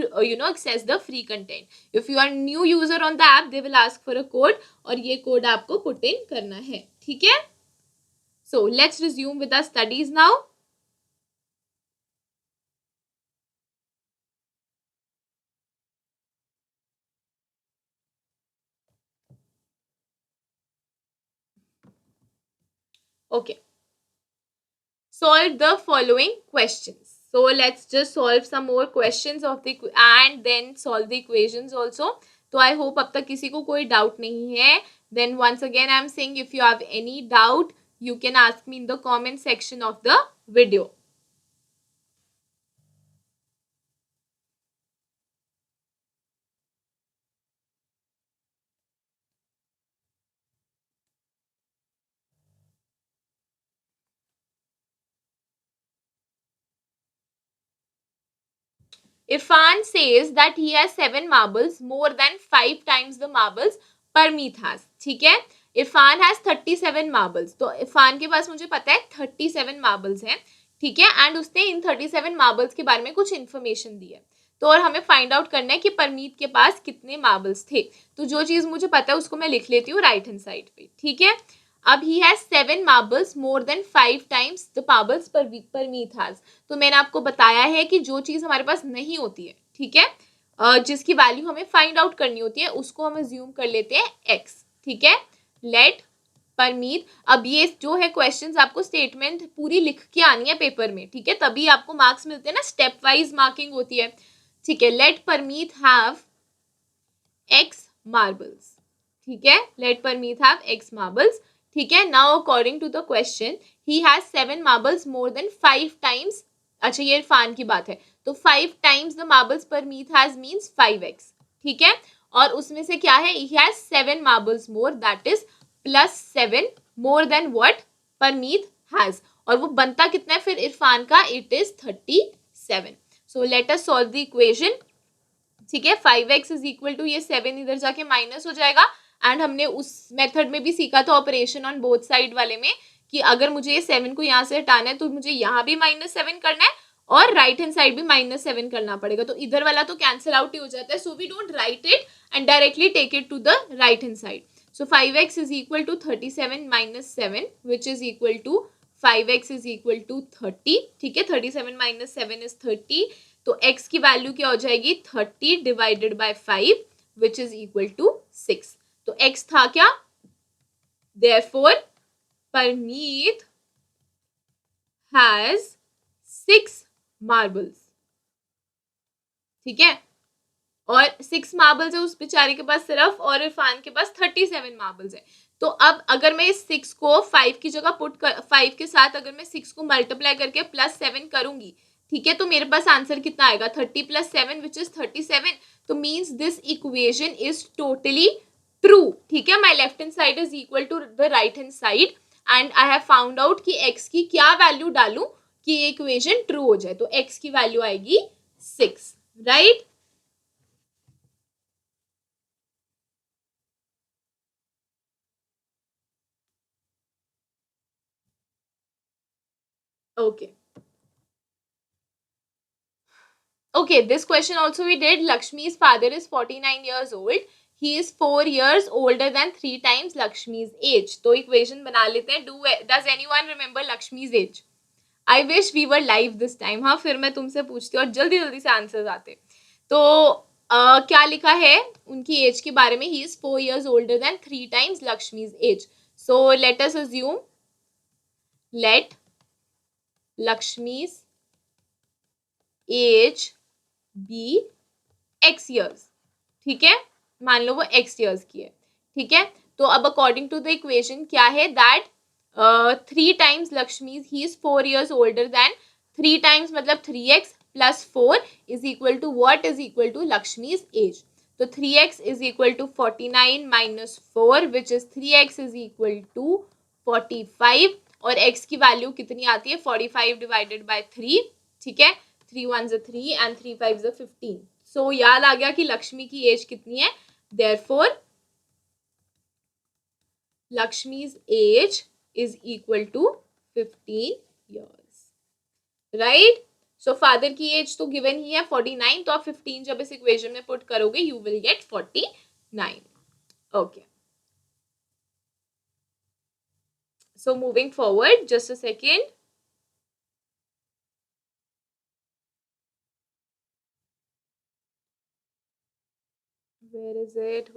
access the free content. If you are new user on the app, they will ask for a code और ये कोड आपको पुट इन करना है. ठीक है, so let's resume with our studies now. Okay, solve the following questions. So let's just solve some more questions of the and then solve the equations also. तो I hope अब तक किसी को कोई doubt नहीं है. Then once again I am saying, if you have any doubt, you can ask me in the comment section of the video. Irfan says that he has 7 marbles, more than 5 times the marbles Parmeet has. ठीक है, Irfan has 37 marbles. तो इरफान के पास मुझे पता है 37 marbles हैं. ठीक है, एंड उसने इन 37 मार्बल्स के बारे में कुछ इन्फॉर्मेशन दी है. तो और हमें फाइंड आउट करना है कि परमीत के पास कितने मार्बल्स थे. तो जो चीज़ मुझे पता है उसको मैं लिख लेती हूँ राइट हैंड साइड पे. ठीक है, अब ही has 7 marbles more than 5 times the marbles Parmeet has. तो मैंने आपको बताया है कि जो चीज़ हमारे पास नहीं होती है, ठीक है, जिसकी वैल्यू हमें फाइंड आउट करनी होती है, उसको हम अज्यूम कर लेते हैं x. ठीक है, लेट परमीत. अब ये जो है क्वेश्चंस आपको स्टेटमेंट पूरी लिख के आनी है पेपर में. ठीक है, तभी आपको मार्क्स मिलते हैं ना, स्टेप वाइज मार्किंग होती है. ठीक है, let Parmeet have x marbles. ठीक है, let Parmeet have x marbles. ठीक है, now according to the question he has 7 marbles more than 5 times. अच्छा, ये इरफान की बात है, तो 5 times the marbles Parmeet has means 5x. ठीक है, और उसमें से क्या है, he has 7 marbles more, that is +7 more than what Parmeet has, और वो बनता कितना है फिर इरफान का, it is 37. So let us solve the equation. ठीक है, 5x इज इक्वल टू, ये 7 इधर जाके माइनस हो जाएगा, एंड हमने उस मेथड में भी सीखा था ऑपरेशन ऑन बोथ साइड वाले में कि अगर मुझे ये 7 को यहाँ से हटाना है तो मुझे यहाँ भी -7 करना है और राइट हैंड साइड भी -7 करना पड़ेगा. तो इधर वाला तो कैंसिल आउट ही हो जाता है, so we don't write it and directly take it to the right hand side. So 5x is equal to 37 minus 7, which is equal to 5x is equal to 30. ठीक है, 37 minus 7 is 30. तो x की value क्या हो जाएगी, 30 divided by 5, which is equal to 6. तो x था क्या, therefore Parmeet has 6 marbles. ठीक है, और 6 मार्बल्स है उस बेचारे के पास सिर्फ, और इरफान के पास 37 मार्बल्स है. तो अब अगर मैं इस 6 को 5 की जगह 5 के साथ अगर मैं 6 को मल्टीप्लाई करके +7 करूंगी, ठीक है, तो मेरे पास आंसर कितना आएगा, 30 + 7 विच इज 37. तो means this equation is totally true. ठीक है, my left hand side is equal to the right hand side, and I have found out कि x की क्या वैल्यू डालूं कि ये इक्वेशन ट्रू हो जाए. तो x की वैल्यू आएगी 6, right. Okay, this question also we did. Lakshmi's father is 49 years old. He is 4 years older than 3 times Lakshmi's age. तो equation बना लेते हैं. Does anyone remember Lakshmi's age? I wish we were live this time. हाँ, फिर मैं तुमसे पूछती और जल्दी जल्दी से आंसर्स आते. तो क्या लिखा है उनकी एज के बारे में, he is 4 years older than 3 times Lakshmi's age. So let us assume, let Lakshmi's age be x years. ठीक है, मान लो वो x years की है. ठीक है, तो अब अकॉर्डिंग टू द इक्वेशन क्या है, that 3 times Lakshmi, he is 4 years older than 3 times मतलब 3x plus 4 is equal to what, is equal to लक्ष्मी's age. तो 3x is equal to 49 minus 4 which is 3x is equal to 45, और x की value कितनी आती है, 45 divided by 3. ठीक है, 3 1s are 3 and 3 5s are 15. So याद आ गया कि लक्ष्मी की एज कितनी है. Therefore लक्ष्मी's age is equal to 15 years. Right? So father की एज तो गिवन ही है 49, तो आप 15 जब इस इक्वेशन में पुट करोगे you will gate 49. Okay. So moving forward, just a second. Where is it?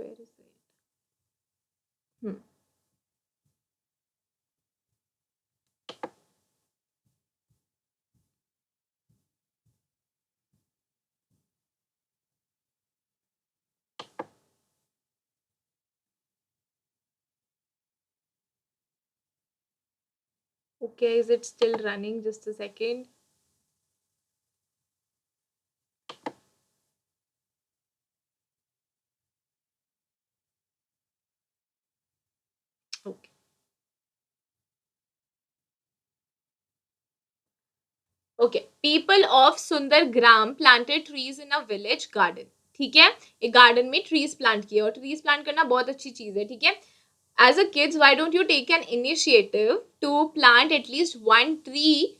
Okay, is it still running? Just a second. Okay. Okay. People of Sundargram planted trees in a village garden. ठीक है, एक garden में trees plant किए, और trees plant करना बहुत अच्छी चीज है. ठीक है, as a kids why don't you take an initiative to plant at least 1 tree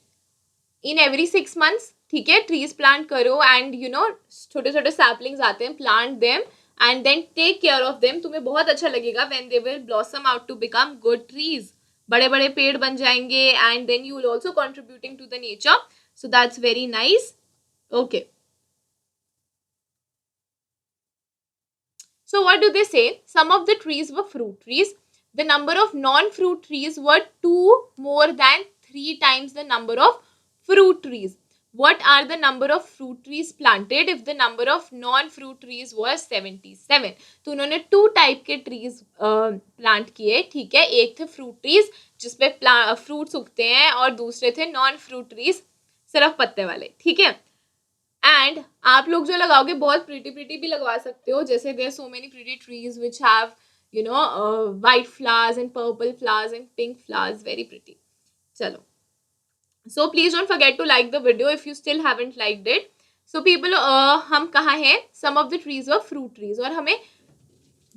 in every 6 months. ठीक है, ट्रीज प्लांट करो एंड यू नो छोटे छोटे सैपलिंग्स आते हैं, plant them and then take care of them. तुम्हें बहुत अच्छा लगेगा when they will blossom out to become good trees. बड़े बड़े पेड़ बन जाएंगे and then you will also contributing to the nature. So that's very nice. Okay. So what do they say? Some of the trees were fruit trees. The number of non-fruit trees were 2 more than 3 times the number of fruit trees. What are the number of fruit trees planted if the number of non-fruit trees was 77? तो उन्होंने 2 type के trees plant किए. ठीक है, एक थे fruit trees जिसपे fruits उगते हैं, और दूसरे थे नॉन फ्रूट ट्रीज, सिर्फ पत्ते वाले. ठीक है, एंड आप लोग जो लगाओगे बहुत प्रिटी भी लगवा सकते हो, जैसे there so many pretty trees which have you know white flowers and purple flowers and pink flowers, very pretty. चलो, so please don't forget to like the video if you still haven't liked it. So people, हम कहाँ हैं? Some of the trees were fruit trees और हमें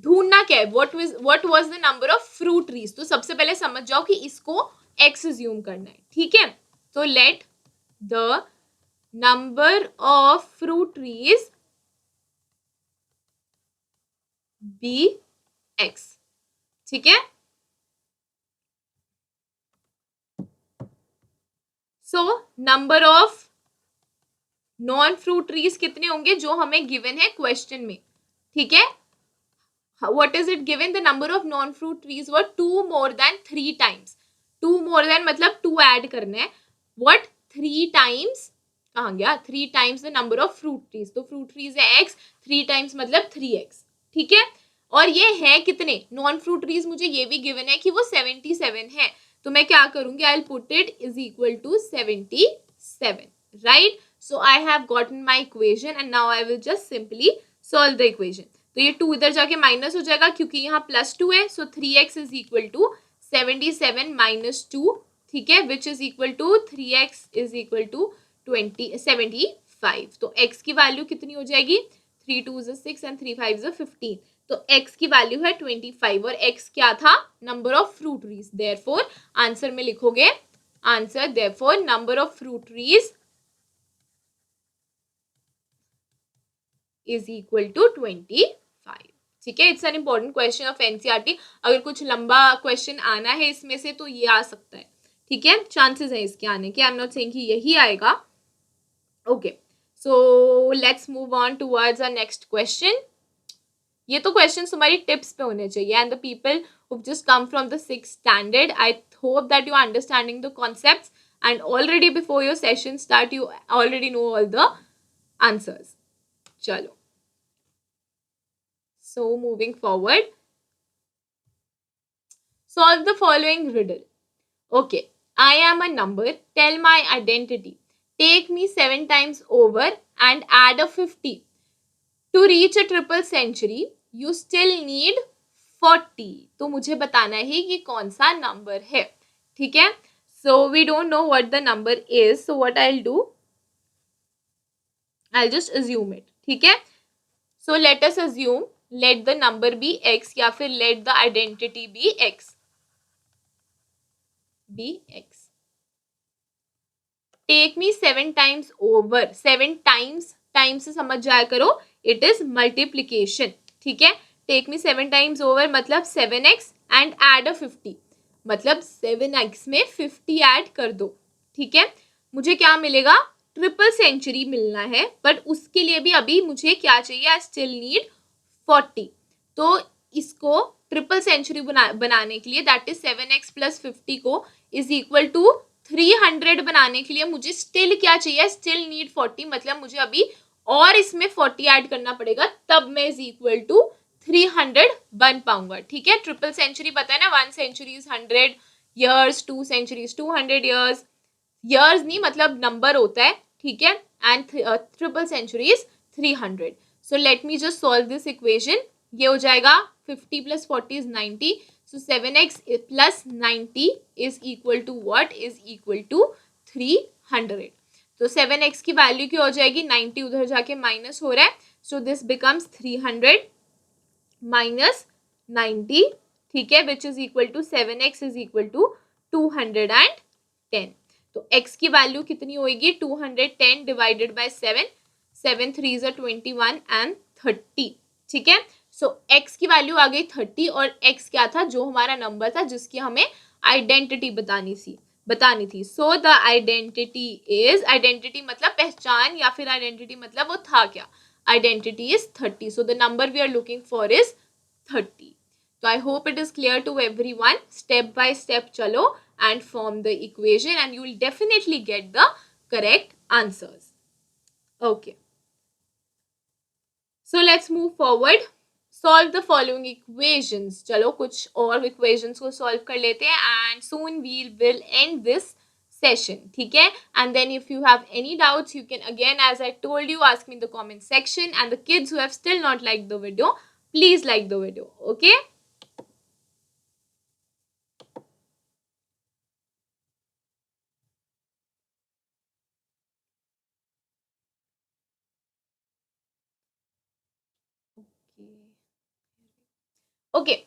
ढूंढना क्या है? what was the number of fruit trees? तो सबसे पहले समझ जाओ कि इसको x assume करना है, ठीक है? तो let the number of fruit trees be x, ठीक है? So number of non fruit trees कितने होंगे जो हमें गिवन है क्वेश्चन में, ठीक है? What is it given? The number of non-fruit trees were 2 more than 3 times. 2 more than मतलब 2 ऐड करना है. What? 3 times, कहाँ गया? 3 times the number of fruit trees. तो fruit trees है x, 3 times मतलब 3x, ठीक है? और ये है कितने? नॉन फ्रूट ट्रीज मुझे ये भी गिवन है कि वो 77 है. तो मैं क्या करूंगी? I'll put it is equal to 77, right? So I have gotten my equation and now I will just simply solve the equation. तो ये 2 इधर जाके माइनस हो जाएगा क्योंकि यहाँ +2 है. So 3x is equal to 77 minus 2, ठीक है, which is equal to 3x is equal to 75. तो x की वैल्यू कितनी हो जाएगी? 3 2 is 6 and 3 5 is 15. तो x की वैल्यू है 25 और x क्या था? Number of fruit trees. Therefore answer में लिखोगे answer, therefore number of fruit trees is equal to 25, ठीक है? It's an important question of NCERT. अगर कुछ लंबा क्वेश्चन आना है इसमें से तो ये आ सकता है, ठीक है? चांसेस है इसके आने के. आई एम नॉट सेइंग कि यही आएगा. Okay, so let's move on towards our next question. ये तो क्वेश्चन तुम्हारी टिप्स पे होने चाहिए. And the people who just come from the 6th standard, I hope that you are understanding the concepts and already before your session start you already know all the answers. चलो, so moving forward, solve the following riddle. Okay, I am a number, tell my identity, take me 7 times over and add a 50. To reach a triple century you still need 40. तो मुझे बताना है कि कौन सा number है, ठीक है? So we don't know what the number is, so what I'll do, I'll just assume it, ठीक है? So let us assume, let the number be x या फिर let the identity be x. Take me 7 times over. 7 times से समझ जाया करो, it is multiplication, ठीक है? Take me 7 times over मतलब 7x and add a 50, मतलब 7x में 50 ऐड कर दो, ठीक है? मुझे क्या मिलेगा? ट्रिपल सेंचुरी मिलना है, बट उसके लिए भी अभी मुझे क्या चाहिए? I still need 40. तो इसको ट्रिपल सेंचुरी बनाने के लिए, दैट इज 7x प्लस 50 को इज इक्वल टू 300 बनाने के लिए मुझे स्टिल क्या चाहिए? स्टिल नीड 40, मतलब मुझे अभी और इसमें 40 ऐड करना पड़ेगा, तब मैं इज इक्वल टू 300 बन पाऊंगा, ठीक है? ट्रिपल सेंचुरी पता है ना, 1 sanctuary is 100 years, 2 centuries 200 years. years नहीं मतलब नंबर होता है, ठीक है? And triple century is 300. So let me just solve this equation. ये हो जाएगा 50 प्लस 40 इज 90. सो 7x plus 90 is equal to what? Is equal to 300. तो 7x की वैल्यू क्या हो जाएगी? 90 उधर जाके माइनस हो रहा है, सो दिस बिकम्स 300 माइनस 90, ठीक है, which is equal to 7x is equal to 210. तो x की वैल्यू कितनी होगी? 210 डिवाइडेड बाय 7. 7 3 are 21 and 30, ठीक है? सो x की वैल्यू आ गई 30 और x क्या था? जो हमारा नंबर था जिसकी हमें आइडेंटिटी बतानी थी. So the identity is, identity मतलब पहचान या फिर आइडेंटिटी मतलब वो था क्या? Identity is 30. So the number we are looking for is 30. So I hope it is clear to everyone. Step by step chalo and form the equation and you will definitely get the correct answers. Okay. So let's move forward. Solve the following equations. चलो कुछ और equations को solve कर लेते हैं and soon we will end this session, ठीक है? And then if you have any doubts, you can again, as I told you, ask me in the comment section. And the kids who have still not liked the video, please like the video, okay? Okay,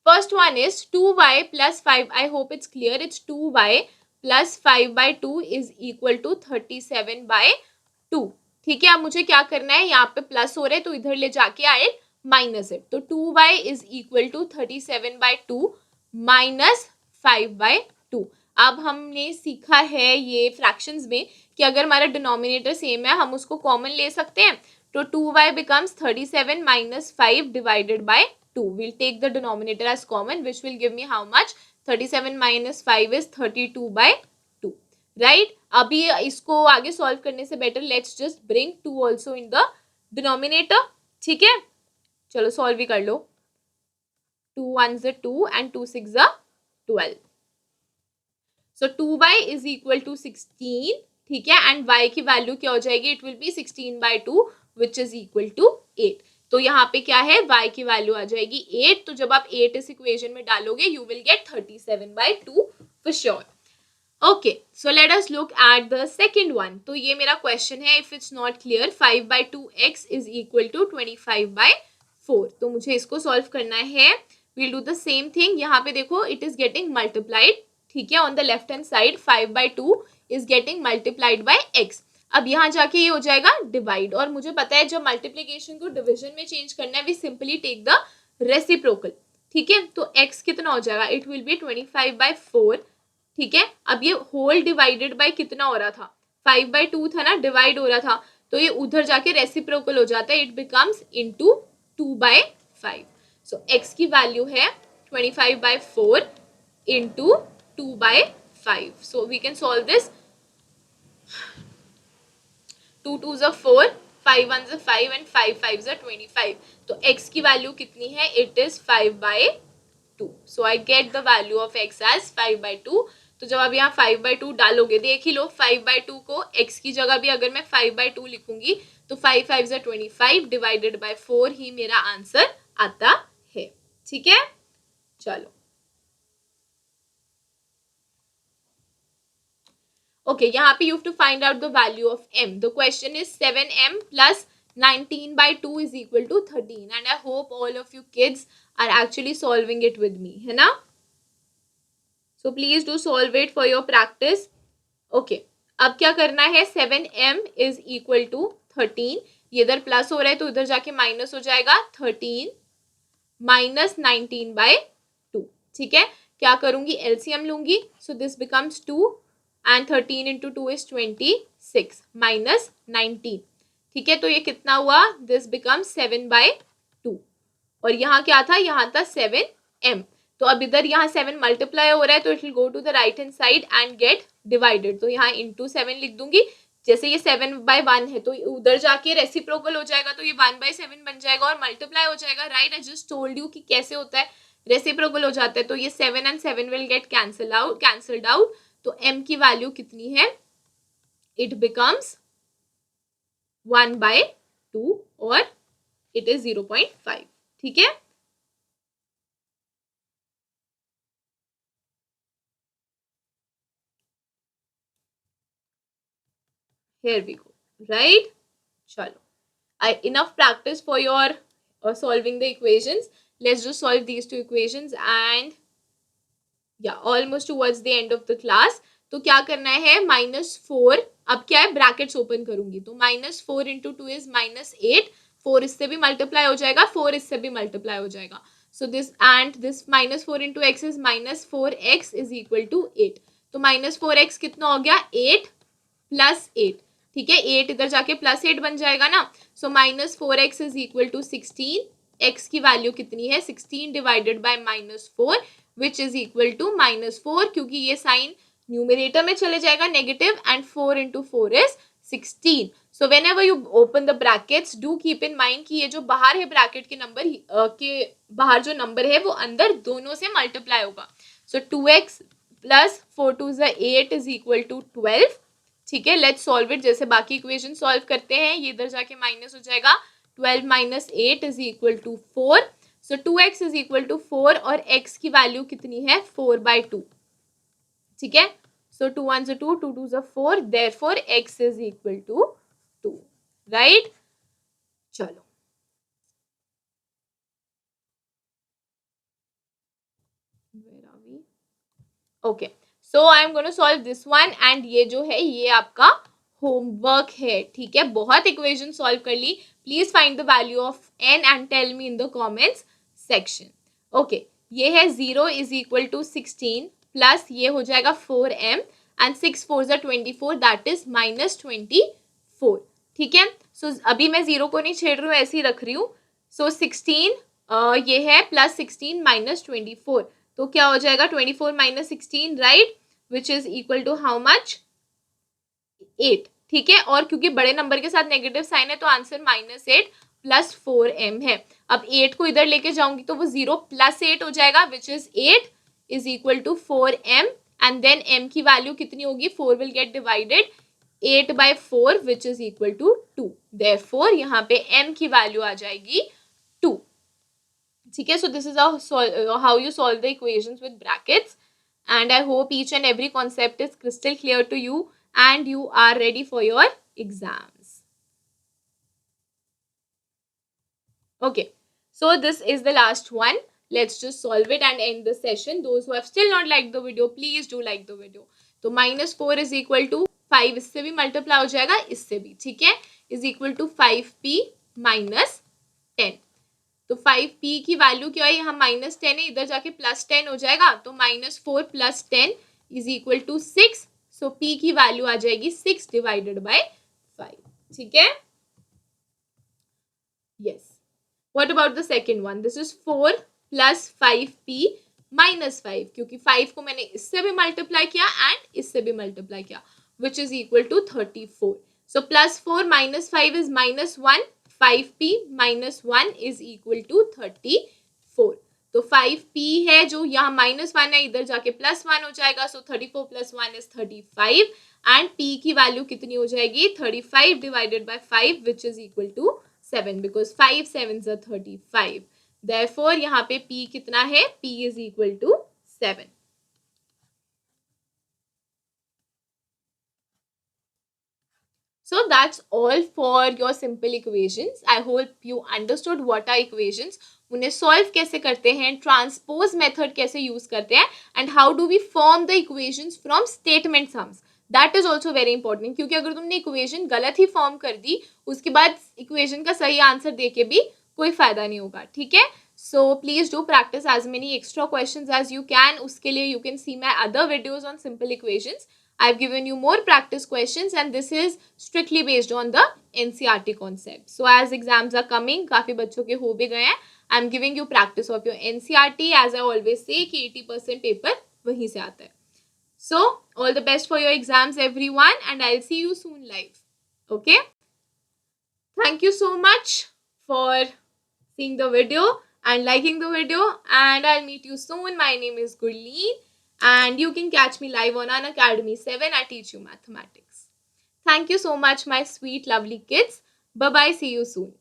first one is 2y plus 5. I hope it's clear. It's 2y plus 5 by 2 is equal to 37 by 2. ठीक है, अब मुझे क्या करना है, यहाँ पे plus हो रहे तो इधर ले जाके आए माइनस है, तो 2y is equal to 37 by 2 minus 5 by 2. अब हमने सीखा है ये फ्रैक्शंस में कि अगर हमारा डिनोमिनेटर सेम है हम उसको कॉमन ले सकते हैं. तो 2y becomes 37 minus 5 divided by 2. We'll take the denominator as common, which will give me how much? 37 minus 5 is 32 by 2. Right? अभी इसको आगे सॉल्व करने से better let's just bring 2 also in the denominator. ठीक है, चलो सॉल्व भी कर लो. 2 1s are 2 and 2 6s are 12. So 2y is equal to 16. ठीक है, एंड y की वैल्यू क्या हो जाएगी? It will B 16 by 2 which is equal to 8. तो यहाँ पे क्या है, y की वैल्यू आ जाएगी 8. तो जब आप 8 इस इक्वेशन में डालोगे you will gate 37 by 2 for sure. Okay, so let us look at the second one. तो ये मेरा क्वेश्चन है. If it's not clear, 5 by 2x is equal to 25 by 4. तो मुझे इसको सॉल्व करना है. We'll do the same thing. यहाँ पे देखो it is getting multiplied. ठीक है, on the left hand side 5 by 2 is getting multiplied by x. अब यहाँ जाके ये हो जाएगा डिवाइड, और मुझे पता है जब मल्टीप्लीकेशन को डिवीजन में चेंज करना है we simply take the reciprocal. ठीक है, तो x कितना हो जाएगा? It will be 25 by 4. ठीक है, अब ये होल डिवाइडेड बाय कितना हो रहा था? 5 by 2 था ना, डिवाइड हो रहा था, तो ये उधर जाके रेसिप्रोकल हो जाता है. It becomes into 2 by 5. So x की वैल्यू है 25 by 4 into 2 by 5. So we can solve this. 2 2s are 4, 5 1s are 5 and 5 5s are 25. तो x की वैल्यू कितनी है? It is 5 by 2. So I get the value of x as 5 by 2. तो जब आप यहाँ 5 by 2 डालोगे, देख ही लो 5 by 2 को x की जगह भी अगर मैं 5 by 2 लिखूंगी तो 5 5s are 25 डिवाइडेड बाय 4 ही मेरा आंसर आता है. ठीक है, चलो. Okay, यहाँ पे you have to find out the value of m. The question is 7m plus 19 by 2 is equal to 13. And I hope all of you kids are actually solving it with me. है ना? So please do solve it for your practice. Okay, अब क्या करना है? 7m is equal to 13. ये इधर plus हो रहा है तो इधर जाके माइनस हो जाएगा. 13 माइनस 19 by 2. ठीक है, क्या करूंगी? LCM लूंगी. So this becomes 2. And 13 into 2 is 26 minus 19. ठीक है, तो ये कितना हुआ? This becomes 7 by 2. और यहाँ क्या था? यहाँ था 7m. तो अब इधर यहाँ 7 मल्टीप्लाई हो रहा है तो it will go to the right hand side and get divided. तो यहाँ इंटू 7 लिख दूंगी. जैसे ये 7 by 1 है तो उधर जाके रेसिप्रोकल हो जाएगा तो ये 1 by 7 बन जाएगा और मल्टीप्लाई हो जाएगा. Right, I just told you कि कैसे होता है, रेसिप्रोकल हो जाता है. तो ये 7 and 7 will get cancelled out. तो m की वैल्यू कितनी है? इट बिकम्स 1 by 2 और इट इज 0.5. ठीक है, here we go. Right, chalo, enough practice for your solving the equations. Let's just solve these two equations and yeah, almost towards the end of the class. तो क्या करना है? -4. अब क्या है? ब्रैकेट्स ओपन करूंगी तो -4 into 2 is -8. 4 इससे भी मल्टीप्लाई हो जाएगा, 4 इससे भी मल्टीप्लाई हो जाएगा. So this and this -4 into x is -4x is equal to 8. तो -4x कितना हो गया? 8 plus 8. ठीक है, 8 इधर जाके +8 बन जाएगा ना. सो -4x is equal to 16. x की वैल्यू कितनी है? 16 divided by -4 which is equal to -4, क्योंकि ये साइन न्यूमरेटर में चले जाएगा negative, and 4 into 4 is 16. So whenever you open the brackets, do keep in mind कि ये जो बाहर है ब्रैकेट के नंबर के बाहर जो नंबर है वो अंदर दोनों से मल्टीप्लाई होगा. So 2x plus 4 2s are 8 is equal to 12. ठीक है, लेट्स सॉल्व इट जैसे बाकी इक्वेशन सॉल्व करते हैं. ये इधर जाके माइनस हो जाएगा. 12 minus 8 is equal to 4. So 2x is equal to 4 और x की वैल्यू कितनी है? 4 by 2. ठीक है, so 2 1s are 2, 2 2s are 4. Therefore x is equal to 2. Right, चलो. Okay, so I am gonna solve this one and ये जो है ये आपका होमवर्क है, ठीक है। बहुत इक्वेशन सॉल्व कर ली। Please find the value of n and tell me in the comments section. Okay, ये है 0 इज इक्वल टू 16 प्लस ये हो जाएगा 4m एंड 6 4 ज़ा 24 दैट इज -24, ठीक है। सो अभी मैं 0 को नहीं छेड़ रही हूँ, ऐसे ही रख रही हूँ। सो 16 ये है प्लस 16 -24, तो क्या हो जाएगा 24 - 16, right, which is equal to how much, 8, ठीक है। और क्योंकि बड़े नंबर के साथ नेगेटिव साइन है तो आंसर -8 प्लस 4m है। अब 8 को इधर लेके जाऊंगी तो वो 0 प्लस 8 हो जाएगा which is 8 is equal to 4m and then m की वैल्यू कितनी होगी, 4 will get divided 8/4 which is equal to 2। Therefore यहाँ पे m की वैल्यू आ जाएगी 2, ठीक है। सो this is how you solve the equations with brackets and I hope each and every concept is crystal clear to you and you are ready for your exams. Okay, so this is the last one. Let's just solve it and end the session. Those who have still not liked the video, please do like the video. तो -4 is equal to 5, इससे भी multiply हो जाएगा, इससे भी, ठीक है, is equal to 5p - 10। तो 5p की वैल्यू क्या है, यहाँ -10 है, इधर जाके +10 हो जाएगा, तो -4 + 10 is equal to 6। So p की वैल्यू आ जाएगी 6 डिवाइडेड बाय 5, ठीक है। Yes, what about the second one, this is 4 + 5p - 5, क्योंकि 5 को मैंने इससे भी मल्टीप्लाई किया एंड इससे भी मल्टीप्लाई किया, which is equal to 34। So +4 - 5 is -1, 5p - 1 is equal to 34। तो 5p है जो यहाँ -1 है, इधर जाके +1 हो जाएगा, सो 34 + 1 इज 35 एंड p की वैल्यू कितनी हो जाएगी, 35 divided by 5 which is equal to 7 because 5 7s are 35। Therefore यहाँ पे p कितना है, p is equal to 7। So that's all for your simple equations. I hope you understood what are equations, उन्हें solve कैसे करते हैं, transpose method कैसे use करते हैं and how do we form the equations from statement sums. That is also very important, क्योंकि अगर तुमने equation गलत ही form कर दी, उसके बाद equation का सही answer दे के भी कोई फायदा नहीं होगा, ठीक है। So please do practice as many extra questions as you can. उसके लिए you can see my other videos on simple equations. I've given you more practice questions and this is strictly based on the NCERT concept. So as exams are coming, काफी बच्चों के हो भी गए हैं, I'm giving you practice of your NCERT as I always say कि 80% paper वहीं से आता है. So all the best for your exams everyone and I'll see you soon live. Okay? Thank you so much for seeing the video and liking the video and I'll meet you soon. My name is Gurleen. And you can catch me live on Unacademy 7. I teach you mathematics. Thank you so much, my sweet, lovely kids. Bye-bye. See you soon.